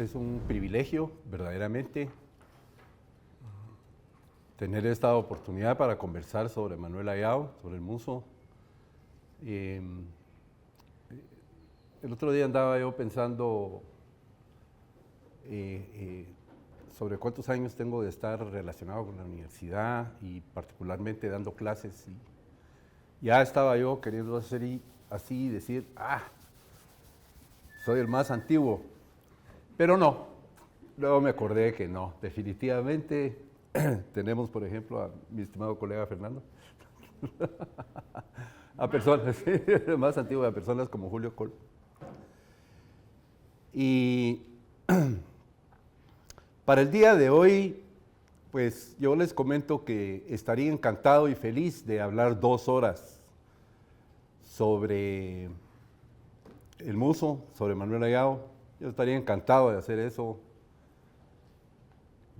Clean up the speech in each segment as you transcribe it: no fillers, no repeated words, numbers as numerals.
es un privilegio, verdaderamente, tener esta oportunidad para conversar sobre Manuel Ayau, sobre el Muso. El otro día andaba yo pensando sobre cuántos años tengo de estar relacionado con la universidad y particularmente dando clases. Y ya estaba yo queriendo hacer así, decir, soy el más antiguo, pero no. Luego me acordé que no, definitivamente tenemos, por ejemplo, a mi estimado colega Fernando, a personas, sí, más antiguas, a personas como Julio Col. Y para el día de hoy, pues yo les comento que estaría encantado y feliz de hablar 2 horas sobre el Muso, sobre Manuel Ayau. Yo estaría encantado de hacer eso,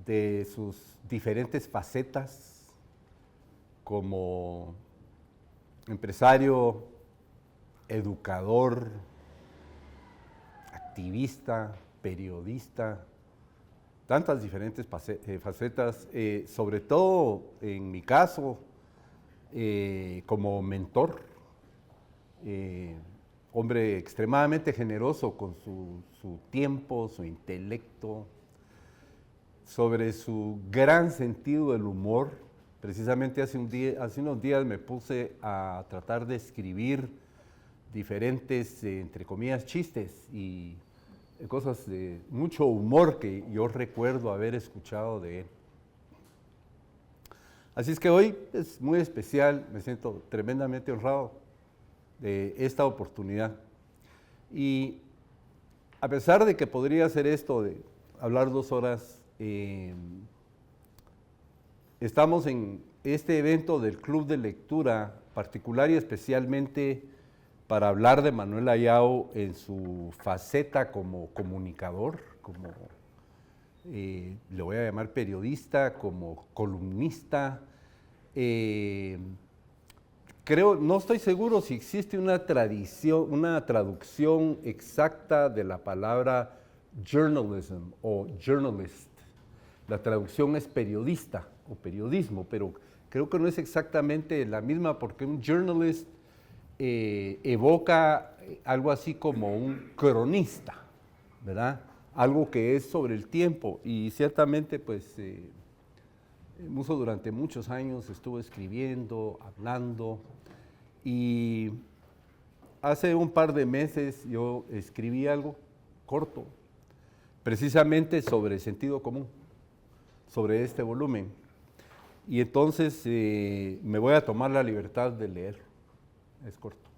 de sus diferentes facetas como empresario, educador, activista, periodista, tantas diferentes facetas, sobre todo en mi caso, como mentor, hombre extremadamente generoso con su tiempo, su intelecto, sobre su gran sentido del humor. Precisamente hace unos días me puse a tratar de escribir diferentes, entre comillas, chistes y cosas de mucho humor que yo recuerdo haber escuchado de él. Así es que hoy es muy especial, me siento tremendamente honrado de esta oportunidad. Y a pesar de que podría hacer esto de hablar 2 horas, estamos en este evento del Club de Lectura particular y especialmente para hablar de Manuel Ayau en su faceta como comunicador, como le voy a llamar periodista, como columnista. No estoy seguro si existe una traducción exacta de la palabra journalism o journalist. La traducción es periodista o periodismo, pero creo que no es exactamente la misma porque un journalist evoca algo así como un cronista, ¿verdad? Algo que es sobre el tiempo y ciertamente pues Muso durante muchos años estuvo escribiendo, hablando y hace un par de meses yo escribí algo corto, precisamente sobre sentido común, sobre este volumen. Y entonces me voy a tomar la libertad de leer, es corto.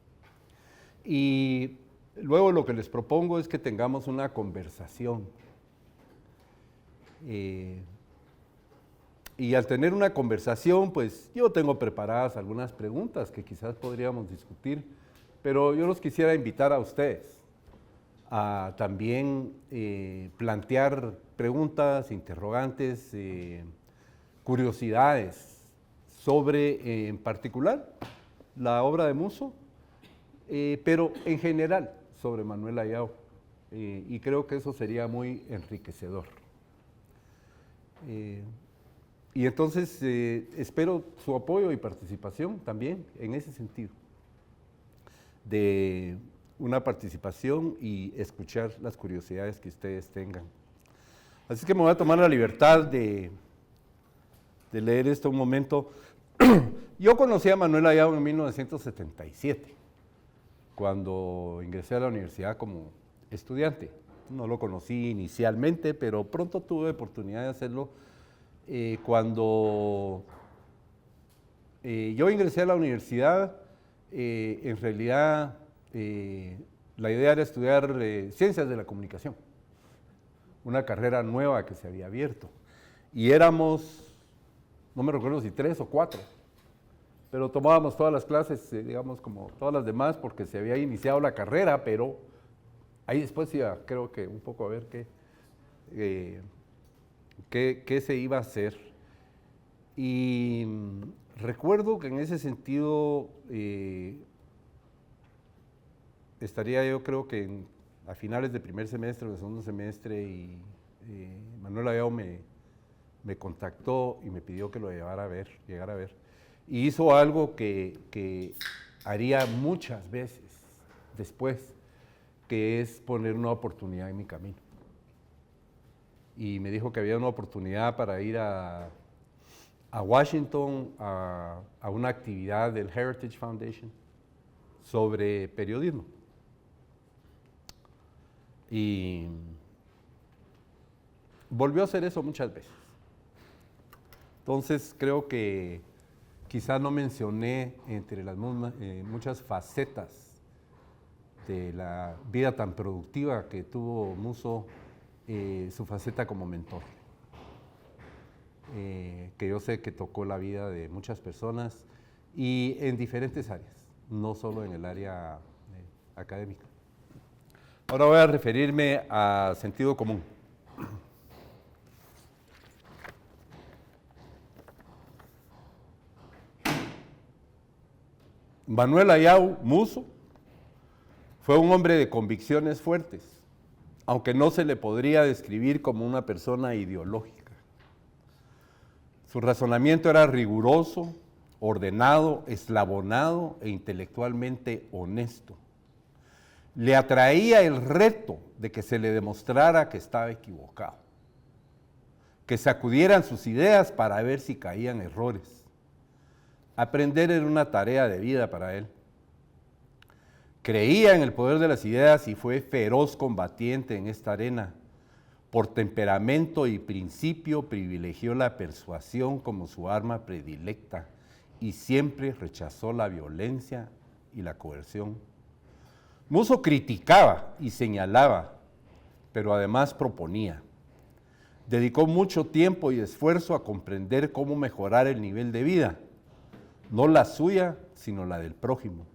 Y luego lo que les propongo es que tengamos una conversación. Y al tener una conversación, pues yo tengo preparadas algunas preguntas que quizás podríamos discutir, pero yo los quisiera invitar a ustedes a también plantear preguntas, interrogantes, curiosidades sobre, en particular, la obra de Muso, pero en general sobre Manuel Ayau, y creo que eso sería muy enriquecedor. Y entonces espero su apoyo y participación también en ese sentido, de una participación y escuchar las curiosidades que ustedes tengan. Así que me voy a tomar la libertad de leer esto un momento. Yo conocí a Manuel Ayau en 1977, cuando ingresé a la universidad como estudiante. No lo conocí inicialmente, pero pronto tuve oportunidad de hacerlo. Cuando yo ingresé a la universidad, en realidad la idea era estudiar Ciencias de la Comunicación, una carrera nueva que se había abierto. Y éramos, no me recuerdo si 3 o 4, pero tomábamos todas las clases, digamos, como todas las demás, porque se había iniciado la carrera, pero ahí después iba, creo que un poco a ver qué se iba a hacer. Y recuerdo que en ese sentido estaría yo creo que en a finales de primer semestre o de segundo semestre y Manuel Ayau me contactó y me pidió que lo llegara a ver. Y hizo algo que haría muchas veces después, que es poner una oportunidad en mi camino. Y me dijo que había una oportunidad para ir a Washington a una actividad del Heritage Foundation sobre periodismo. Y volvió a hacer eso muchas veces. Entonces creo que quizás no mencioné entre las muchas facetas de la vida tan productiva que tuvo Musso, su faceta como mentor, que yo sé que tocó la vida de muchas personas y en diferentes áreas, no solo en el área académica. Ahora voy a referirme a sentido común. Manuel Ayau Musso fue un hombre de convicciones fuertes, aunque no se le podría describir como una persona ideológica. Su razonamiento era riguroso, ordenado, eslabonado e intelectualmente honesto. Le atraía el reto de que se le demostrara que estaba equivocado, que sacudieran sus ideas para ver si caían errores. Aprender era una tarea de vida para él. Creía en el poder de las ideas y fue feroz combatiente en esta arena. Por temperamento y principio privilegió la persuasión como su arma predilecta y siempre rechazó la violencia y la coerción. Musso criticaba y señalaba, pero además proponía. Dedicó mucho tiempo y esfuerzo a comprender cómo mejorar el nivel de vida, no la suya, sino la del prójimo.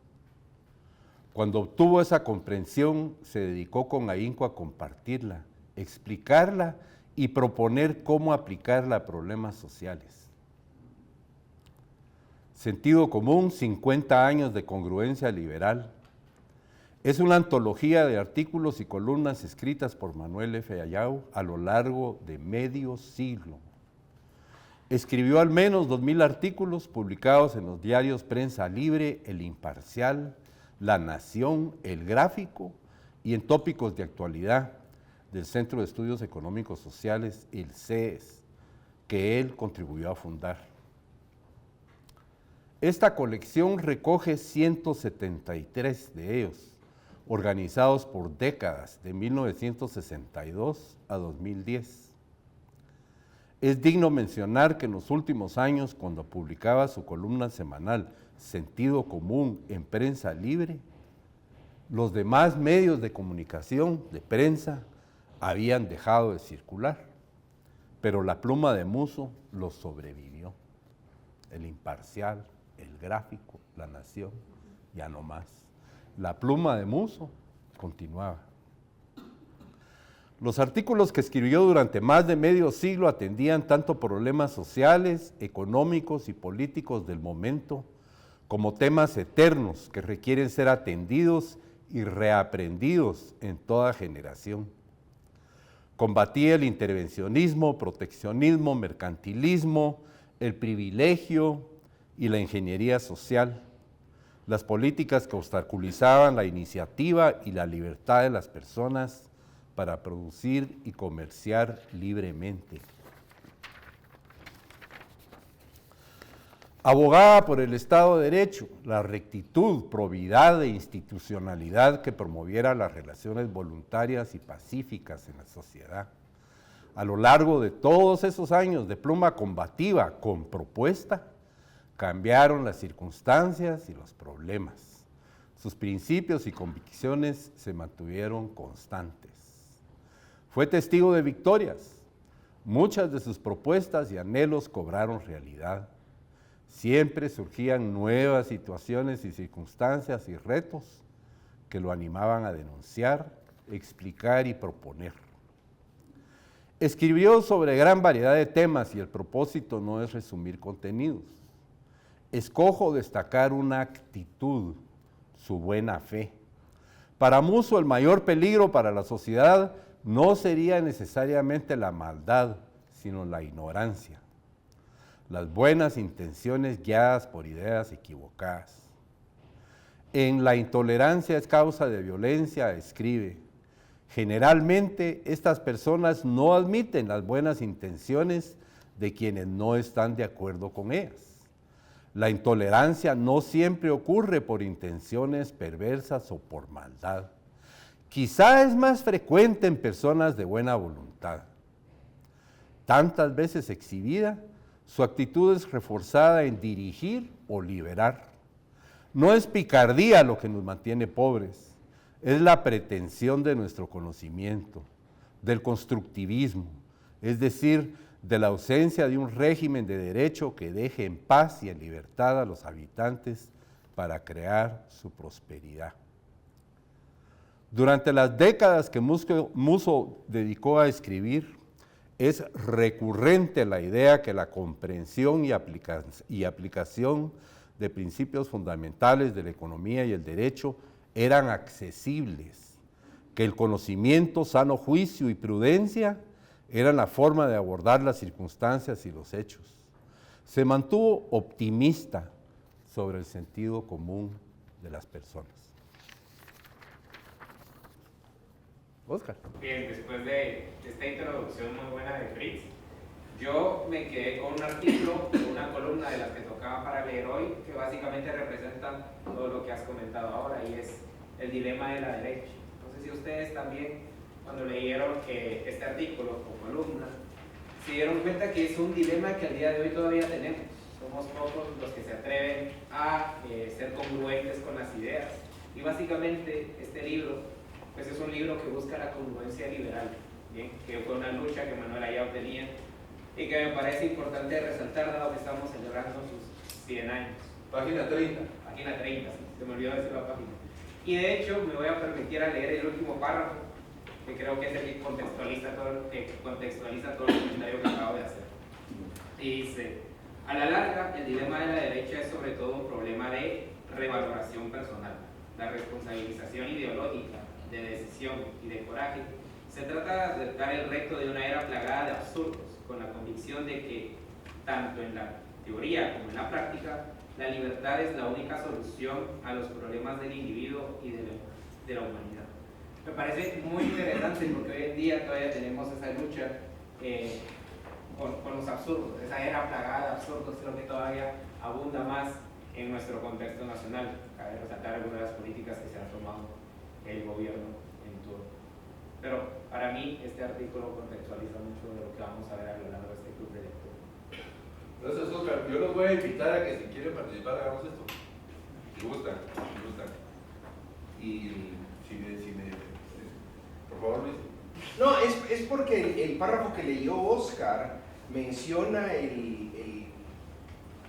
Cuando obtuvo esa comprensión, se dedicó con ahínco a compartirla, explicarla y proponer cómo aplicarla a problemas sociales. Sentido común, 50 años de congruencia liberal. Es una antología de artículos y columnas escritas por Manuel F. Ayau a lo largo de medio siglo. Escribió al menos 2000 artículos publicados en los diarios Prensa Libre, El Imparcial, La Nación, El Gráfico y en tópicos de actualidad del Centro de Estudios Económicos Sociales, el CES, que él contribuyó a fundar. Esta colección recoge 173 de ellos, organizados por décadas, de 1962 a 2010. Es digno mencionar que en los últimos años, cuando publicaba su columna semanal Sentido Común en Prensa Libre, los demás medios de comunicación, de prensa, habían dejado de circular, pero la pluma de Musso los sobrevivió. El Imparcial, El Gráfico, La Nación, ya no más. La pluma de Musso continuaba. Los artículos que escribió durante más de medio siglo atendían tanto problemas sociales, económicos y políticos del momento, como temas eternos que requieren ser atendidos y reaprendidos en toda generación. Combatía el intervencionismo, proteccionismo, mercantilismo, el privilegio y la ingeniería social, las políticas que obstaculizaban la iniciativa y la libertad de las personas para producir y comerciar libremente. Abogaba por el Estado de Derecho, la rectitud, probidad e institucionalidad que promoviera las relaciones voluntarias y pacíficas en la sociedad. A lo largo de todos esos años de pluma combativa con propuesta, cambiaron las circunstancias y los problemas. Sus principios y convicciones se mantuvieron constantes. Fue testigo de victorias. Muchas de sus propuestas y anhelos cobraron realidad. Siempre surgían nuevas situaciones y circunstancias y retos que lo animaban a denunciar, explicar y proponer. Escribió sobre gran variedad de temas y el propósito no es resumir contenidos. Escojo destacar una actitud, su buena fe, Para Musso, el mayor peligro para la sociedad no sería necesariamente la maldad, sino la ignorancia. Las buenas intenciones guiadas por ideas equivocadas. En La intolerancia es causa de violencia, escribe: generalmente estas personas no admiten las buenas intenciones de quienes no están de acuerdo con ellas. La intolerancia no siempre ocurre por intenciones perversas o por maldad. Quizá es más frecuente en personas de buena voluntad. Tantas veces exhibida, su actitud es reforzada en dirigir o liberar. No es picardía lo que nos mantiene pobres, es la pretensión de nuestro conocimiento, del constructivismo, es decir, de la ausencia de un régimen de derecho que deje en paz y en libertad a los habitantes para crear su prosperidad. Durante las décadas que Musso dedicó a escribir, es recurrente la idea que la comprensión y aplicación de principios fundamentales de la economía y el derecho eran accesibles, que el conocimiento, sano juicio y prudencia eran la forma de abordar las circunstancias y los hechos. Se mantuvo optimista sobre el sentido común de las personas. Oscar. Bien, después de esta introducción muy buena de Fritz, yo me quedé con un artículo, una columna de las que tocaba para leer hoy, que básicamente representan todo lo que has comentado ahora, y es el dilema de la derecha. No sé si ustedes también, cuando leyeron este artículo o columna, se dieron cuenta que es un dilema que al día de hoy todavía tenemos. Somos pocos los que se atreven a ser congruentes con las ideas. Y básicamente este libro pues es un libro que busca la congruencia liberal, ¿bien? Que fue una lucha que Manuel Ayau tenía y que me parece importante resaltar, dado que estamos celebrando sus 100 años. Página 30. Página 30, sí, se me olvidó decir la página. Y de hecho me voy a permitir a leer el último párrafo, que creo que es el que contextualiza todo el comentario que acabo de hacer. Y dice: a la larga, el dilema de la derecha es sobre todo un problema de revaloración personal. La responsabilización ideológica, de decisión y de coraje, se trata de aceptar el reto de una era plagada de absurdos, con la convicción de que, tanto en la teoría como en la práctica, la libertad es la única solución a los problemas del individuo y de la humanidad. Me parece muy interesante porque hoy en día todavía tenemos esa lucha con los absurdos, esa era plagada de absurdos, creo que todavía abunda más en nuestro contexto nacional. Cabe resaltar algunas de las políticas que se han tomado el gobierno en turno. Pero para mí este artículo contextualiza mucho de lo que vamos a ver a lo largo de este club de lectura. Gracias, Oscar. Yo los voy a invitar a que si quieren participar hagamos esto. Si gustan, si gustan. Y por favor, Luis. No, es porque el párrafo que leyó Oscar menciona el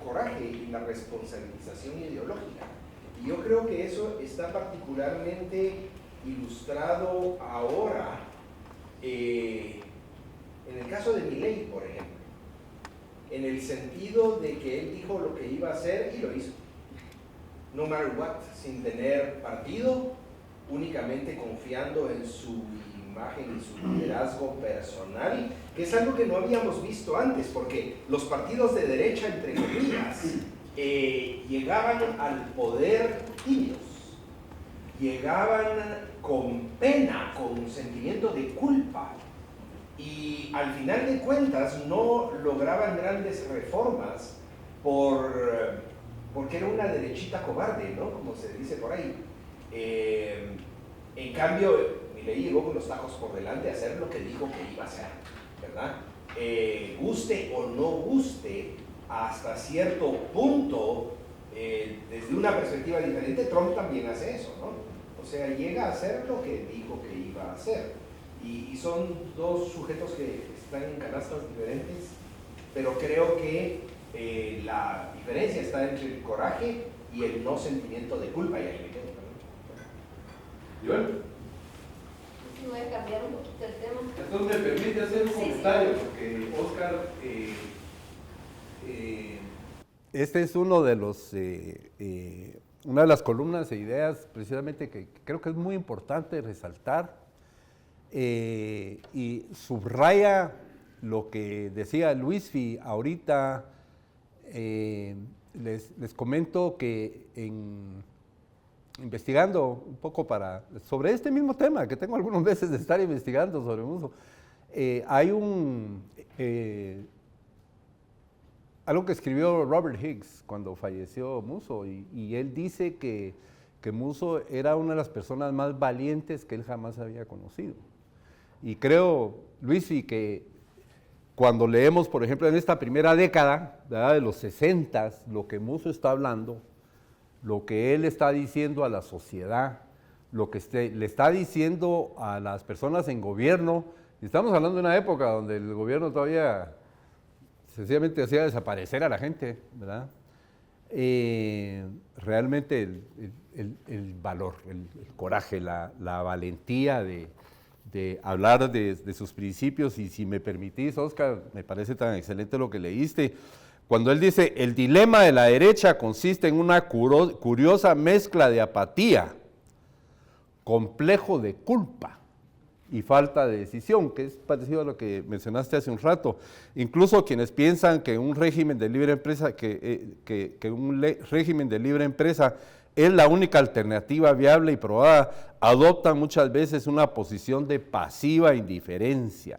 coraje y la responsabilización ideológica. Y yo creo que eso está particularmente ilustrado ahora en el caso de Milei, por ejemplo, en el sentido de que él dijo lo que iba a hacer y lo hizo, no matter what, sin tener partido, únicamente confiando en su imagen y su liderazgo personal, que es algo que no habíamos visto antes, porque los partidos de derecha, entre comillas, llegaban al poder tímidos, llegaban con pena, con sentimiento de culpa, y al final de cuentas no lograban grandes reformas porque era una derechita cobarde, ¿no? Como se dice por ahí. En cambio, Milei llegó con los tacos por delante a hacer lo que dijo que iba a hacer, ¿verdad? Guste o no guste, hasta cierto punto, desde una perspectiva diferente, Trump también hace eso, ¿no? O sea, llega a hacer lo que dijo que iba a hacer. Y son dos sujetos que están en canastas diferentes, pero creo que la diferencia está entre el coraje y el no sentimiento de culpa. Y ahí me quedo, ¿no? ¿Joel? Voy a cambiar un poquito el tema. Entonces me permite hacer un comentario, porque Oscar... Este es uno de los una de las columnas e ideas precisamente que creo que es muy importante resaltar y subraya lo que decía Luisfi ahorita. Les comento que investigando un poco sobre este mismo tema, que tengo algunos meses de estar investigando sobre Musso, hay algo que escribió Robert Hicks cuando falleció Musso, y él dice que Musso era una de las personas más valientes que él jamás había conocido. Y creo, Luisfi, que cuando leemos, por ejemplo, en esta primera década, ¿verdad?, de los 60s, lo que Musso está hablando, lo que él está diciendo a la sociedad, lo que le está diciendo a las personas en gobierno, y estamos hablando de una época donde el gobierno todavía sencillamente hacía desaparecer a la gente, ¿verdad? Realmente el valor, el coraje, la valentía de hablar de sus principios. Y si me permitís, Oscar, me parece tan excelente lo que leíste, cuando él dice: el dilema de la derecha consiste en una curiosa mezcla de apatía, complejo de culpa y falta de decisión, que es parecido a lo que mencionaste hace un rato. Incluso quienes piensan que un régimen de libre empresa, régimen de libre empresa es la única alternativa viable y probada, adoptan muchas veces una posición de pasiva indiferencia.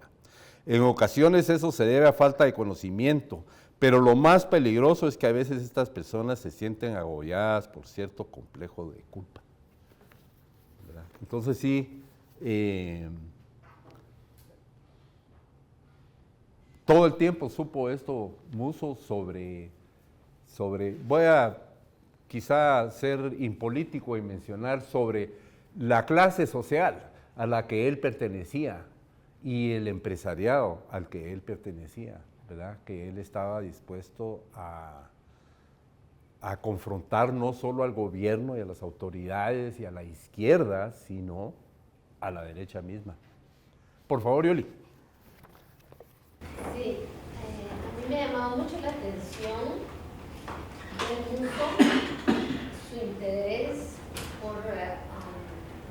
En ocasiones eso se debe a falta de conocimiento, pero lo más peligroso es que a veces estas personas se sienten agobiadas por cierto complejo de culpa, ¿verdad? Entonces sí, todo el tiempo supo esto Musso sobre voy a quizá ser impolítico y mencionar sobre la clase social a la que él pertenecía y el empresariado al que él pertenecía, ¿verdad? Que él estaba dispuesto a confrontar no solo al gobierno y a las autoridades y a la izquierda, sino a la derecha misma. Por favor, Yoli. Sí, a mí me ha llamado mucho la atención de Musso, su interés por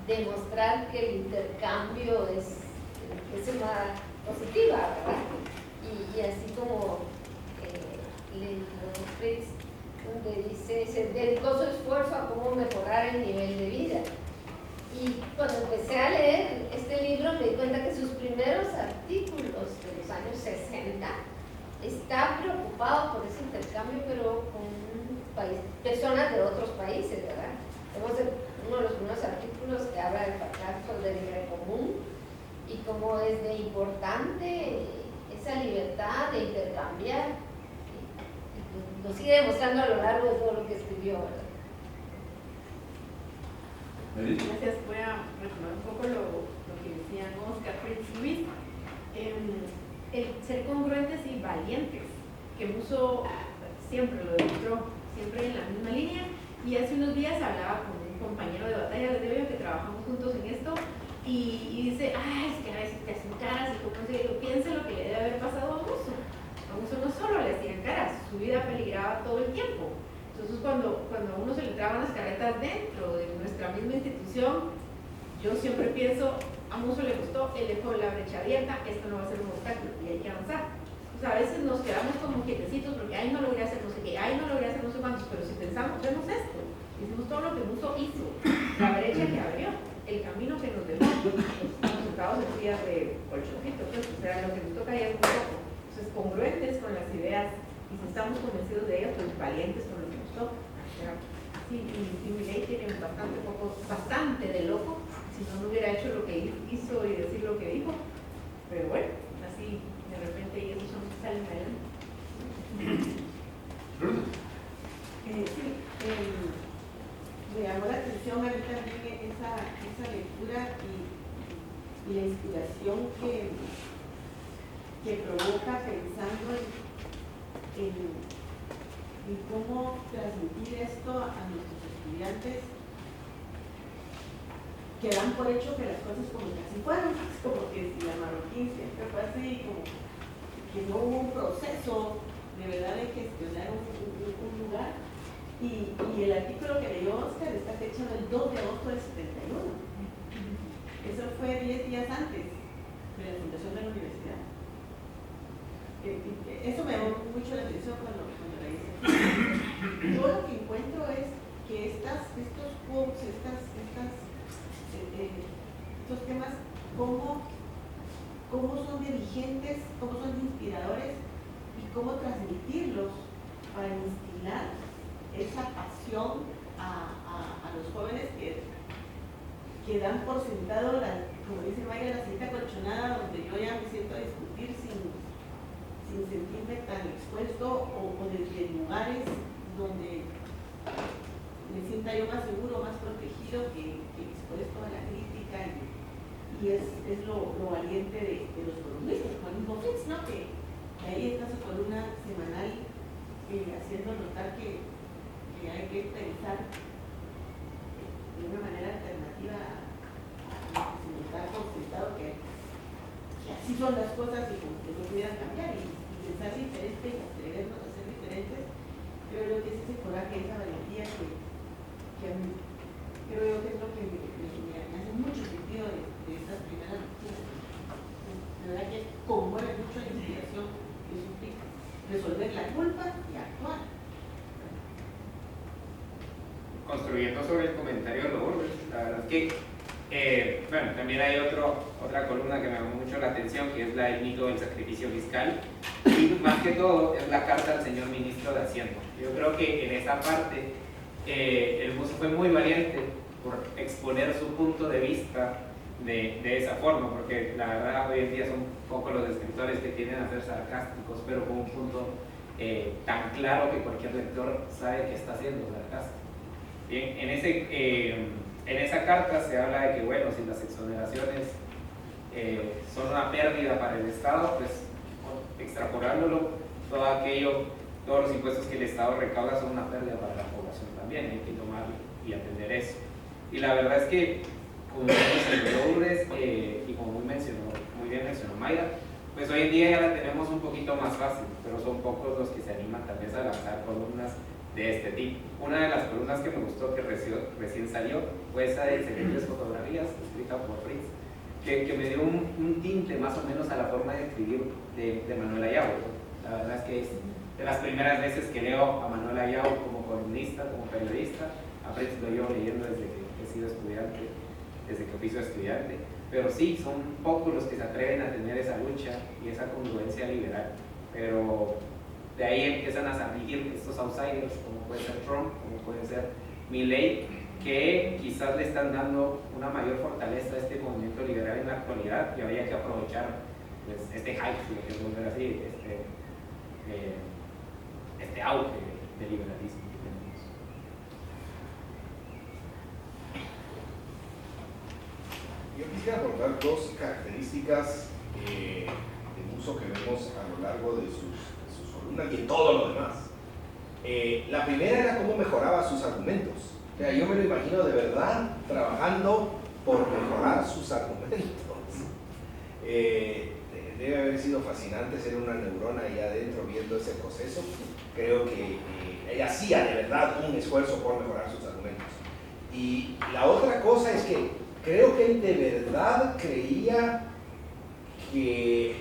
demostrar que el intercambio es una positiva, ¿verdad? Y así como Fritz, donde dice, se dedicó su esfuerzo a cómo mejorar el nivel de vida. Y cuando empecé a leer este libro me di cuenta que sus primeros artículos de los años 60 está preocupado por ese intercambio, pero con personas de otros países, ¿verdad? Tenemos uno de los primeros artículos que habla del fracaso del libre común y cómo es de importante esa libertad de intercambiar. Y lo sigue demostrando a lo largo de todo lo que escribió, ¿verdad? Gracias. Voy a retomar un poco lo que decían Oscar, Fritz y Luis. El ser congruentes y valientes, que Musso siempre lo demostró, siempre en la misma línea. Y hace unos días hablaba con un compañero de batalla de Debio que trabajamos juntos en esto y dice, es que a veces te hacen caras y como yo piensa lo que le debe haber pasado a Musso. A Musso no solo le hacían caras, su vida peligraba todo el tiempo. Entonces cuando a uno se le traban las carretas dentro de nuestra misma institución, yo siempre pienso, a Musso le gustó, él dejó la brecha abierta, esto no va a ser un obstáculo y hay que avanzar. O sea, a veces nos quedamos como quietecitos porque ahí no logré hacer no sé qué, ahí no logré hacer no sé cuántos, pero si pensamos, vemos esto, hicimos todo lo que Musso hizo, la brecha que abrió, el camino que nos dejó, los resultados en días de 8 pues, o sea, lo que nos toca ya es un poco. Entonces, congruentes con las ideas y si estamos convencidos de ellas, pues valientes con lo que nos toca. O sea, sí, y Milei tiene bastante de loco, si no hubiera hecho lo que hizo y decir lo que dijo, pero bueno, así de repente ellos son los que salen adelante. Me llamó la atención a mí también esa lectura y la inspiración que provoca pensando en cómo transmitir esto a nuestros estudiantes que dan por hecho que las cosas como que así fueron, como que si la marroquí siempre fue así, como que no hubo un proceso de verdad de gestionar un lugar. Y el artículo que leyó Oscar está fechado el 2 de agosto del 71. Eso fue 10 días antes de la fundación de la universidad. Eso me llamó mucho la atención cuando la hice. Yo lo que encuentro es que estos quotes, estos temas, cómo son de vigentes, cómo son de inspiradores y cómo transmitirlos para instilar esa pasión a los jóvenes que dan por sentado, como dice Mayra, la cita colchonada donde yo ya me siento a discutir sin sentirme tan expuesto o desde lugares donde me sienta yo más seguro, más protegido que expuesto a la crítica y es lo valiente de los columnistas, como el mismo Fitz, ¿no? Que ahí está su columna semanal haciendo notar que hay que pensar de una manera alternativa a lo que se nos da por sentado que así son las cosas y como que no pudieran cambiar y pensar diferente y atrevernos a ser diferentes. Creo que es ese coraje, esa valentía que a mí creo yo que es lo que me hace mucho sentido de estas primeras noticias. De verdad que conmueve mucho la inspiración que eso implica. Resolver la culpa y actuar. Construyendo sobre el comentario de Lourdes, la verdad es que, bueno, también hay otra columna que me llamó mucho la atención, que es la del mito del sacrificio fiscal, y más que todo es la carta al señor ministro de Hacienda. Yo creo que en esa parte el Muso fue muy valiente por exponer su punto de vista de esa forma, porque la verdad hoy en día son pocos los escritores que tienden a ser sarcásticos, pero con un punto tan claro que cualquier lector sabe que está siendo sarcástico. Bien, en esa carta se habla de que, bueno, si las exoneraciones son una pérdida para el Estado, pues extrapolándolo, todos los impuestos que el Estado recauda son una pérdida para la población también, hay que tomar y atender eso. Y la verdad es que, como mencionó Lourdes y como muy bien mencionó Mayra, pues hoy en día ya la tenemos un poquito más fácil, pero son pocos los que se animan tal vez a lanzar columnas de este tipo. Una de las columnas que me gustó que recién salió fue esa de Excelentes Fotografías, escrita por Fritz, que me dio un tinte más o menos a la forma de escribir de Manuel Ayau. La verdad es que es de las primeras veces que leo a Manuel Ayau como columnista, como periodista. A Fritz lo llevo leyendo desde que he sido estudiante, desde que fui su estudiante, pero sí, son pocos los que se atreven a tener esa lucha y esa congruencia liberal, pero de ahí empiezan a salir estos outsiders, como puede ser Trump, como puede ser Milley, que quizás le están dando una mayor fortaleza a este movimiento liberal en la actualidad, y habría que aprovechar pues, este hype, si lo queremos ver así, este auge de liberalismo que tenemos. Yo quisiera abordar dos características de uso que vemos a lo largo de sus columnas y en todo lo demás. La primera era cómo mejoraba sus argumentos. O sea, yo me lo imagino de verdad trabajando por mejorar sus argumentos. Debe haber sido fascinante ser una neurona ahí adentro viendo ese proceso. Creo que ella hacía de verdad un esfuerzo por mejorar sus argumentos. Y la otra cosa es que creo que él de verdad creía que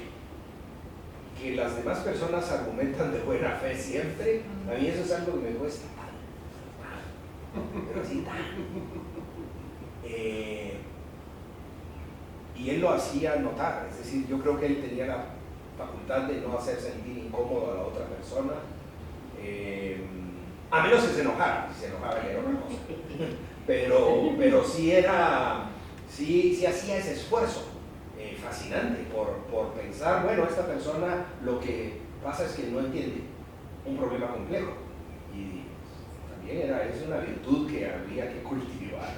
las demás personas argumentan de buena fe siempre. A mí eso es algo que me cuesta. Pero así y él lo hacía notar, es decir, yo creo que él tenía la facultad de no hacer sentir incómodo a la otra persona, a menos que se enojara, si se enojara ya era otra cosa. Pero sí hacía ese esfuerzo fascinante por pensar, bueno, esta persona lo que pasa es que no entiende un problema complejo, y también es una virtud que habría que cultivar.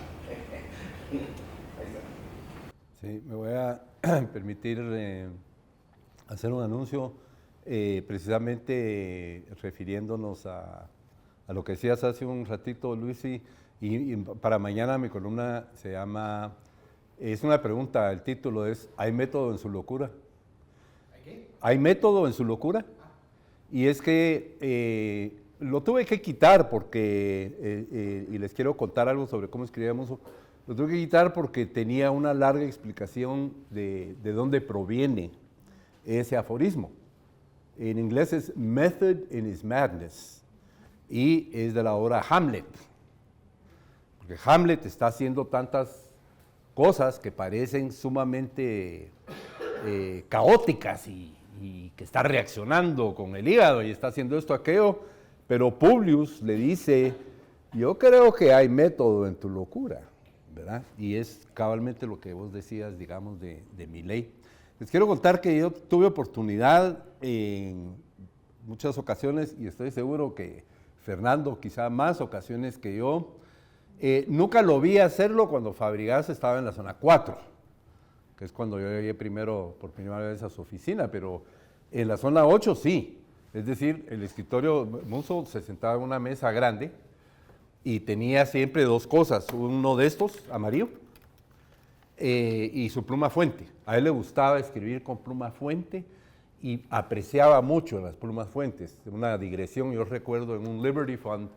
Ahí está. Sí, me voy a permitir hacer un anuncio precisamente refiriéndonos a lo que decías hace un ratito, Luisi, y para mañana mi columna se llama, es una pregunta, el título es ¿hay método en su locura? ¿Hay qué? ¿Hay método en su locura? Y es que lo tuve que quitar porque, y les quiero contar algo sobre cómo escribía Musso, lo tuve que quitar porque tenía una larga explicación de dónde proviene ese aforismo. En inglés es Method in his Madness y es de la obra Hamlet. Porque Hamlet está haciendo tantas cosas que parecen sumamente caóticas y que está reaccionando con el hígado y está haciendo esto, aquello, pero Publius le dice, yo creo que hay método en tu locura, ¿verdad? Y es cabalmente lo que vos decías, digamos, de Milei. Les quiero contar que yo tuve oportunidad en muchas ocasiones, y estoy seguro que Fernando quizá más ocasiones que yo, nunca lo vi hacerlo cuando Fabregas estaba en la zona 4, que es cuando yo llegué por primera vez a su oficina, pero en la zona 8 sí. Es decir, el escritorio, Musso se sentaba en una mesa grande y tenía siempre dos cosas, uno de estos, amarillo, y su pluma fuente. A él le gustaba escribir con pluma fuente y apreciaba mucho las plumas fuentes. Una digresión, yo recuerdo en un Liberty Fund,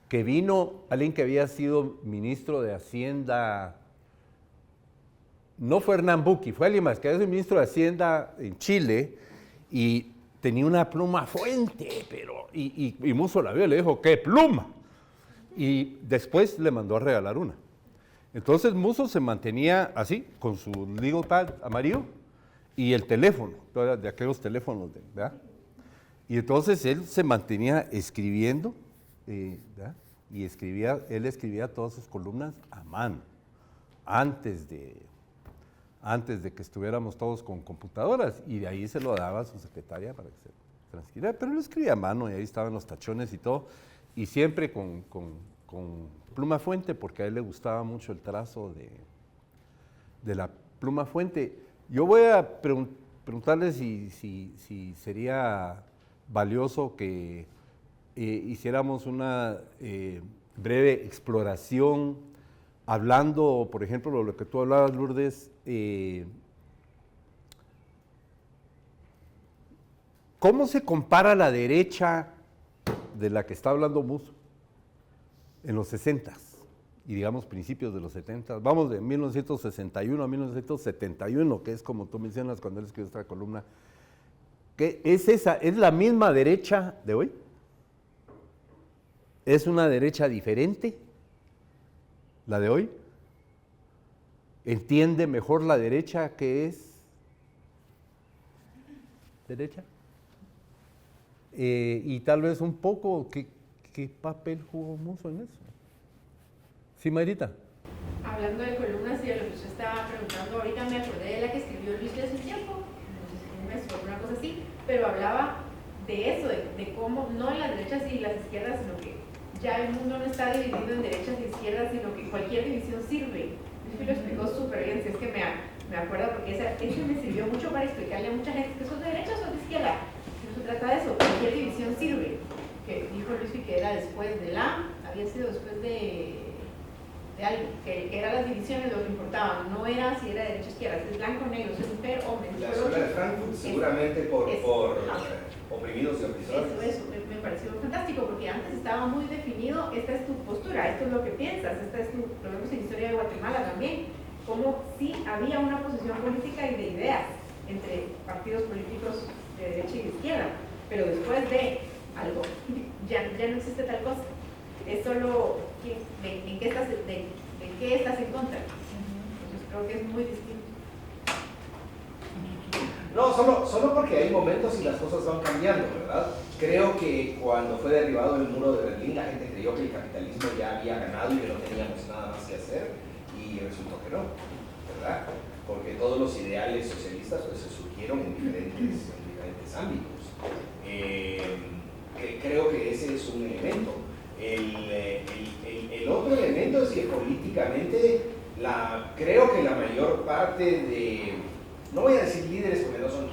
que vino alguien que había sido ministro de Hacienda, no fue Hernán Bucchi, fue alguien más, que había sido ministro de Hacienda en Chile y tenía una pluma fuente, y Musso la vio y le dijo, ¿qué pluma? Y después le mandó a regalar una. Entonces Musso se mantenía así, con su legal pad amarillo y el teléfono, de aquellos teléfonos, ¿verdad? Y entonces él se mantenía escribiendo, ¿verdad? Y él escribía todas sus columnas a mano, antes de que estuviéramos todos con computadoras, y de ahí se lo daba a su secretaria para que se transcribiera, pero él escribía a mano y ahí estaban los tachones y todo, y siempre con pluma fuente, porque a él le gustaba mucho el trazo de la pluma fuente. Yo voy a preguntarle si sería valioso que hiciéramos una breve exploración, hablando, por ejemplo, de lo que tú hablabas, Lourdes, ¿cómo se compara la derecha de la que está hablando Musso en los 60s y digamos principios de los 70s? Vamos de 1961 a 1971, que es como tú mencionas cuando él escribió esta columna. ¿Qué es esa? ¿Es la misma derecha de hoy? ¿Es una derecha diferente la de hoy? ¿Entiende mejor la derecha que es derecha? Y tal vez un poco, ¿qué papel jugó Musso en eso? Sí, Mayrita. Hablando de columnas y de lo que usted estaba preguntando, ahorita me acordé de la que escribió Luis de hace tiempo, no sé si un mes o una cosa así, pero hablaba de eso, de cómo, no en las derechas y las izquierdas, sino que ya el mundo no está dividido en derechas e izquierdas, sino que cualquier división sirve. Luis lo explicó súper bien, si es que me acuerdo, porque ese me sirvió mucho para explicarle a mucha gente que son de derecha o de izquierda. No se trata de eso, cualquier división sirve. Que dijo Luis que era después de había sido después de algo, que eran las divisiones lo que importaban, no era si era derecha o izquierda, si es blanco o negro, si es mujer o hombre. La escuela de Frankfurt, seguramente por oprimidos y opresores. Eso me pareció fantástico, porque antes estaba muy definido, esta es tu postura, esto es lo que piensas, lo vemos en Historia de Guatemala también, como si había una posición política y de ideas entre partidos políticos de derecha y de izquierda, pero después de algo, ya no existe tal cosa. Es solo en qué estás en contra. Entonces creo que es muy distinto. No, solo porque hay momentos y las cosas van cambiando, ¿verdad? Creo que cuando fue derribado el muro de Berlín, la gente creyó que el capitalismo ya había ganado y que no teníamos nada más que hacer, y resultó que no, ¿verdad? Porque todos los ideales socialistas pues, se surgieron en diferentes ámbitos. Creo que ese es un elemento. El otro elemento es que políticamente creo que la mayor parte de, no voy a decir líderes porque no son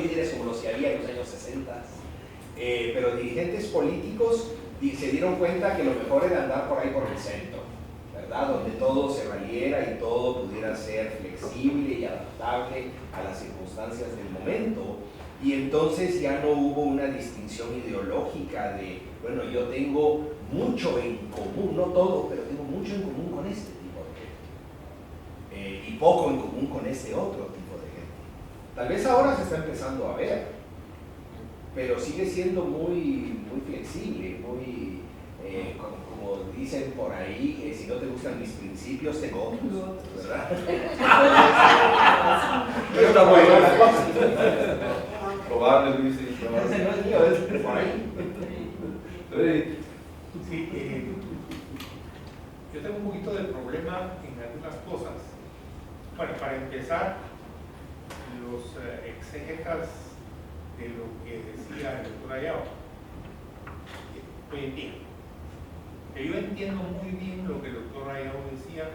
líderes como los que había en los años 60, pero dirigentes políticos se dieron cuenta que lo mejor era andar por ahí por el centro, ¿verdad? Donde todo se valiera y todo pudiera ser flexible y adaptable a las circunstancias del momento, Y entonces ya no hubo una distinción ideológica de, bueno, yo tengo mucho en común, no todo, pero tengo mucho en común con este tipo de gente. Y poco en común con este otro tipo de gente. Tal vez ahora se está empezando a ver, pero sigue siendo muy flexible, muy, como dicen por ahí, si no te gustan mis principios, tengo otros, ¿verdad? Pero está muy buena la cosa. Probable, Luis, sí, probable. Ese no es mío, es por ahí. Sí, yo tengo un poquito de problema en algunas cosas. Bueno, para empezar, los exégetas de lo que decía el doctor Ayao hoy en día. Yo entiendo muy bien lo que el doctor Ayao decía.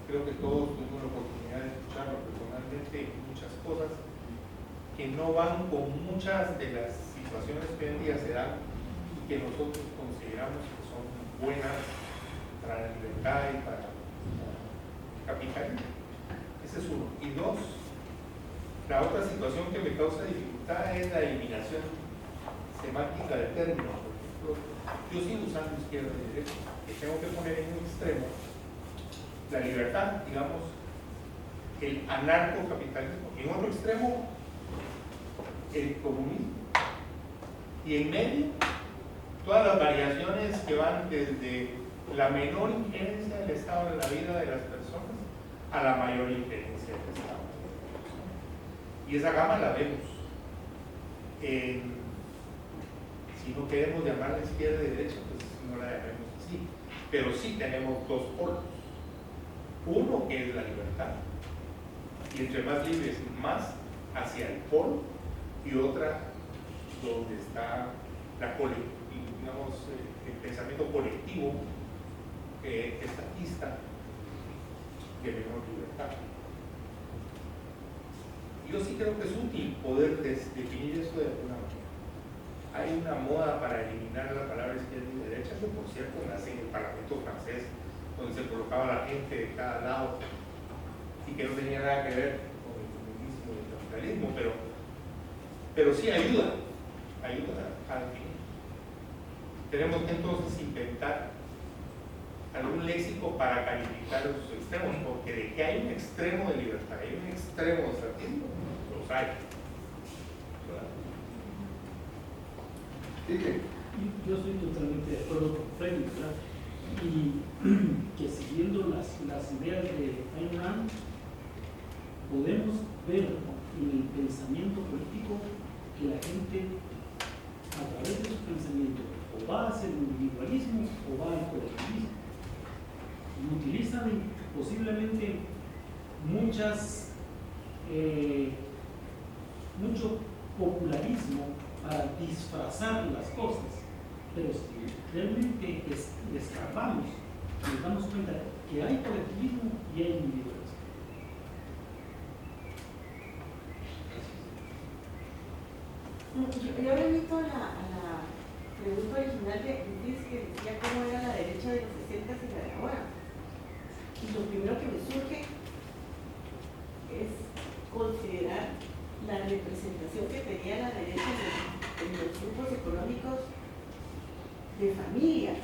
Creo que todos tuvimos la oportunidad de escucharlo personalmente, muchas cosas que no van con muchas de las situaciones que hoy en día se dan y que nosotros consideramos que son buenas para la libertad y para el capitalismo. Ese es uno. Y dos, la otra situación que me causa dificultad es la eliminación semántica del término. Por ejemplo, yo sigo usando izquierda y derecha, que tengo que poner en un extremo la libertad, digamos, el anarcocapitalismo, y en otro extremo el comunismo, y en medio todas las variaciones que van desde la menor injerencia del Estado en la vida de las personas a la mayor injerencia del Estado. Y esa gama la vemos. Si no queremos llamarla izquierda y derecha, pues no la llamemos así. Pero sí tenemos dos polos. Uno que es la libertad, y entre más libres, más hacia el polo, y otra donde está digamos, el pensamiento colectivo estatista de menor libertad. Yo sí creo que es útil poder definir esto de alguna manera. Hay una moda para eliminar la palabra izquierda y derecha, que por cierto nace en el Parlamento francés, donde se colocaba la gente de cada lado y que no tenía nada que ver con el comunismo y el capitalismo, pero sí ayuda a definir. Tenemos que entonces inventar algún léxico para calificar los extremos, porque de que hay un extremo de libertad, hay un extremo de estatismo, los hay. Yo estoy totalmente de acuerdo con Freddy, ¿verdad? Y que siguiendo las ideas de Ayn Rand, podemos ver en el pensamiento político que la gente, a través de su pensamiento, o va hacia el individualismo o va al colectivismo. Y utilizan posiblemente mucho popularismo para disfrazar las cosas, pero si realmente escarbamos, nos damos cuenta que hay colectivismo y hay individualismo. Yo remito a la pregunta original de Luis, que decía cómo era la derecha de los 60 y la de ahora. Y lo primero que me surge es considerar la representación que tenía la derecha en los grupos económicos de familias.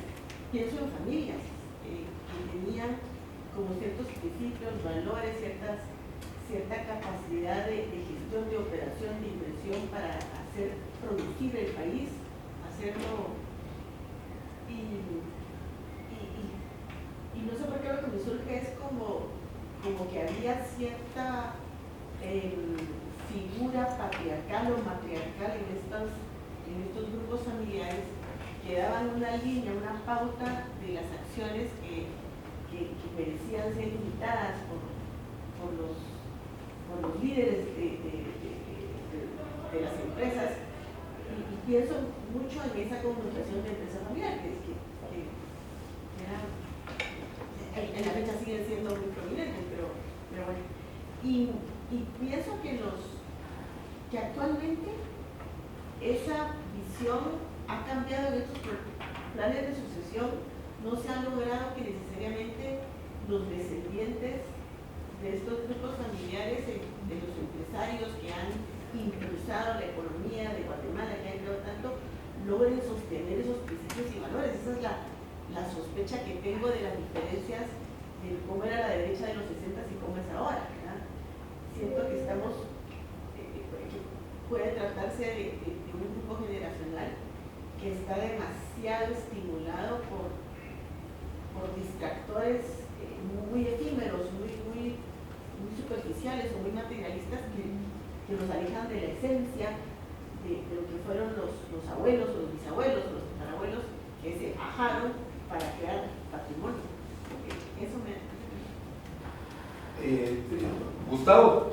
Pienso en familias que tenían como ciertos principios, valores, cierta capacidad de gestión, de operación, de inversión para hacer producir el país, hacerlo. Y no sé por qué lo que me surge es como que había cierta figura patriarcal o matriarcal en estos grupos familiares que daban una línea, una pauta de las acciones que merecían ser imitadas por los líderes de las empresas. Y pienso mucho en esa connotación de empresa familiar, que en la fecha siguen siendo muy prominentes, pero bueno. Y pienso que actualmente esa visión ha cambiado en estos planes de sucesión. No se ha logrado que necesariamente los descendientes de estos grupos familiares, de los empresarios que han impulsado la economía de Guatemala, que ha creado tanto, logren sostener esos principios y valores. Esa es la sospecha que tengo de las diferencias de cómo era la derecha de los 60 y cómo es ahora, ¿verdad? Siento que estamos, puede tratarse de un grupo generacional que está demasiado estimulado por distractores muy efímeros, muy superficiales o muy materialistas que nos alejan de la esencia de lo que fueron los abuelos o los bisabuelos o los tatarabuelos que se bajaron para crear patrimonio. Eso me... Gustavo.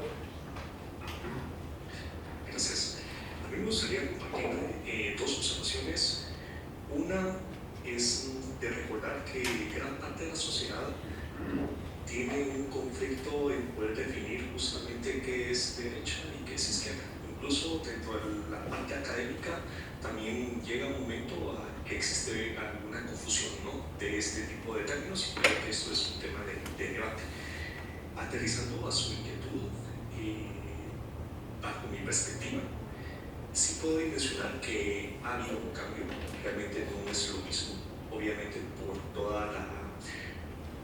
Gracias. A mí me gustaría compartir dos observaciones. Una es de recordar que gran parte de la sociedad tiene un conflicto en poder definir justamente qué es derecha y qué es izquierda. Incluso dentro de la parte académica también llega un momento a que existe alguna confusión, ¿no?, de este tipo de términos, y creo que esto es un tema de debate. Aterrizando a su inquietud, bajo mi perspectiva, sí puedo mencionar que ha habido un cambio, realmente no es lo mismo, obviamente por toda la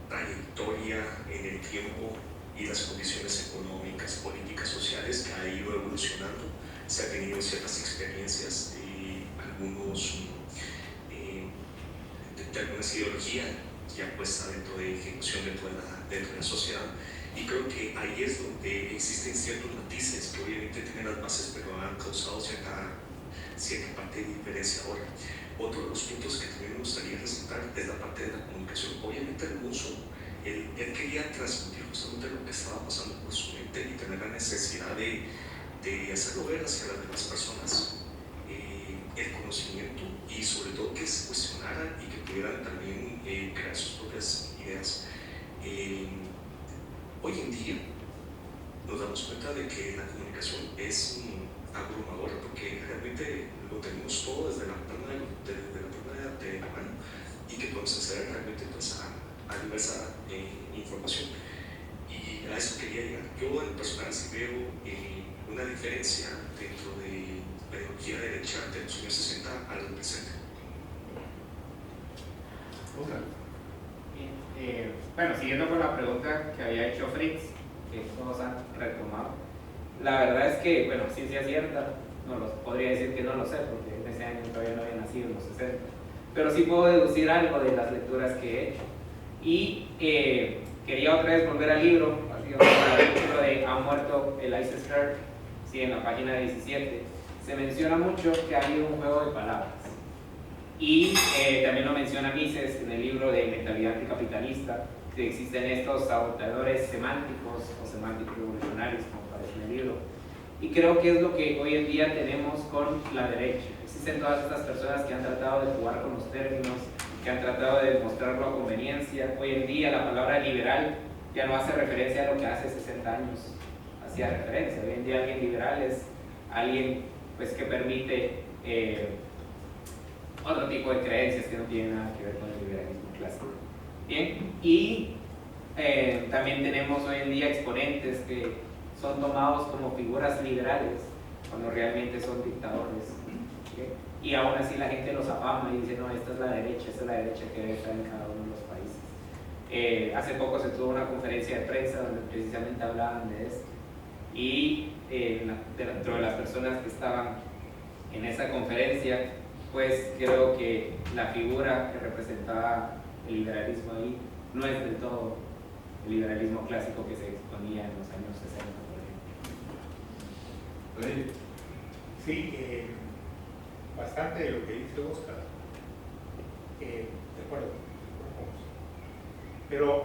trayectoria en el tiempo y las condiciones económicas, políticas, sociales que ha ido evolucionando. Se han tenido ciertas experiencias y alguna ideología ya puesta dentro de ejecución dentro de la sociedad, y creo que ahí es donde existen ciertos matices que obviamente tienen las bases, pero han causado cierta parte de diferencia ahora. Otro de los puntos que también me gustaría resaltar es la parte de la comunicación. Obviamente Alonso, él quería transmitir justamente lo que estaba pasando por su mente y tener la necesidad de hacerlo ver hacia las demás personas, el conocimiento, y sobre todo que se cuestionaran y que pudieran también crear sus propias ideas. Hoy en día nos damos cuenta de que la comunicación es abrumadora, porque realmente lo tenemos todo desde la palma de la mano, y que podemos acceder realmente pues, a diversa información. Y a eso quería llegar. Yo en personal sí veo una diferencia dentro de la ideología derecha de los años 60 al presente. Bueno, siguiendo con la pregunta que había hecho Fritz, que todos han retomado, la verdad es que, bueno, ciencia cierta, podría decir que no lo sé, porque en ese año todavía no había nacido, en los 60, pero sí puedo deducir algo de las lecturas que he hecho. Y quería otra vez volver al libro, así al libro de Ha muerto Elias Kirk, sí, en la página 17, se menciona mucho que ha habido un juego de palabras. Y también lo menciona Mises en el libro de Mentalidad Anticapitalista, que existen estos saboteadores semánticos o semánticos revolucionarios, como aparece en el libro. Y creo que es lo que hoy en día tenemos con la derecha. Existen todas estas personas que han tratado de jugar con los términos, que han tratado de mostrarlo a conveniencia. Hoy en día la palabra liberal ya no hace referencia a lo que hace 60 años hacía referencia. Hoy en día alguien liberal es alguien pues, que permite otro tipo de creencias que no tienen nada que ver con el liberalismo clásico. Bien, y también tenemos hoy en día exponentes que son tomados como figuras liberales cuando realmente son dictadores. ¿Okay? Y aún así la gente los afama y dice, no, esta es la derecha que debe estar en cada uno de los países. Hace poco se tuvo una conferencia de prensa donde precisamente hablaban de esto. Y dentro de las personas que estaban en esa conferencia, pues creo que la figura que representaba el liberalismo ahí no es del todo el liberalismo clásico que se exponía en los años 60, por ejemplo. Sí, bastante de lo que dice Oscar, de acuerdo, pero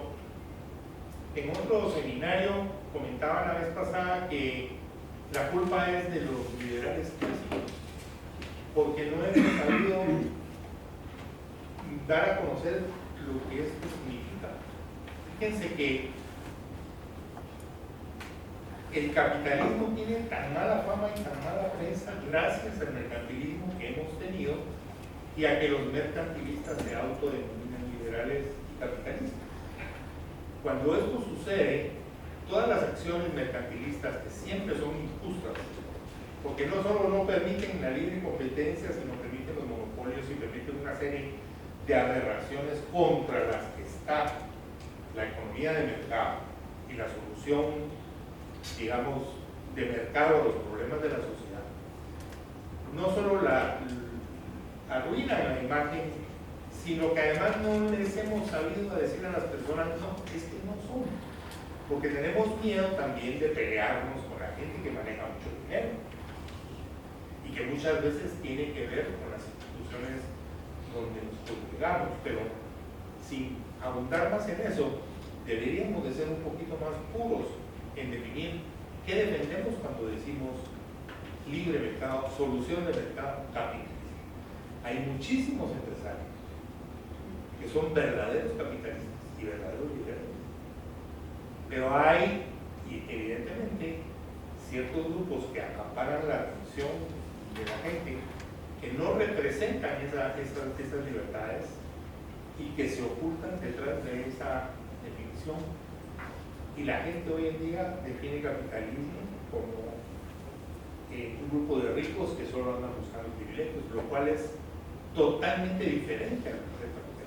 en otro seminario comentaba la vez pasada que la culpa es de los liberales clásicos, porque no hemos sabido dar a conocer lo que esto significa. Fíjense que el capitalismo tiene tan mala fama y tan mala prensa gracias al mercantilismo que hemos tenido y a que los mercantilistas se autodenominan liberales y capitalistas. Cuando esto sucede, todas las acciones mercantilistas, que siempre son injustas, porque no solo no permiten la libre competencia, sino permiten los monopolios y permiten una serie de aberraciones contra las que está la economía de mercado y la solución, digamos, de mercado a los problemas de la sociedad. No solo arruinan la imagen, sino que además no les hemos sabido decir a las personas, no, es que no son, porque tenemos miedo también de pelearnos con la gente que maneja mucho dinero y que muchas veces tiene que ver con las instituciones donde nos congregamos, pero sin abundar más en eso, deberíamos de ser un poquito más puros en definir qué defendemos cuando decimos libre mercado, solución de mercado, capitalismo. Hay muchísimos empresarios que son verdaderos capitalistas y verdaderos liberales, pero hay, y evidentemente, ciertos grupos que acaparan la atención de la gente que no representan esas libertades y que se ocultan detrás de esa definición. Y la gente hoy en día define capitalismo como un grupo de ricos que solo andan buscando privilegios, lo cual es totalmente diferente al concepto capitalismo.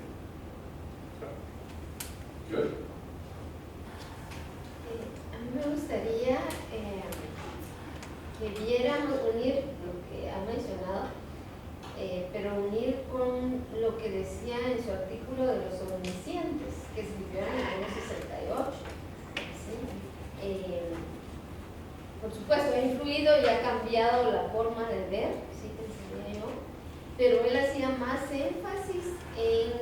A mí me gustaría que viéramos, unir lo que ha mencionado, pero unir con lo que decía en su artículo de los omniscientes, que escribió en el año 68. ¿Sí? Por supuesto, ha influido y ha cambiado la forma de ver, sí, pensaría yo, pero él hacía más énfasis en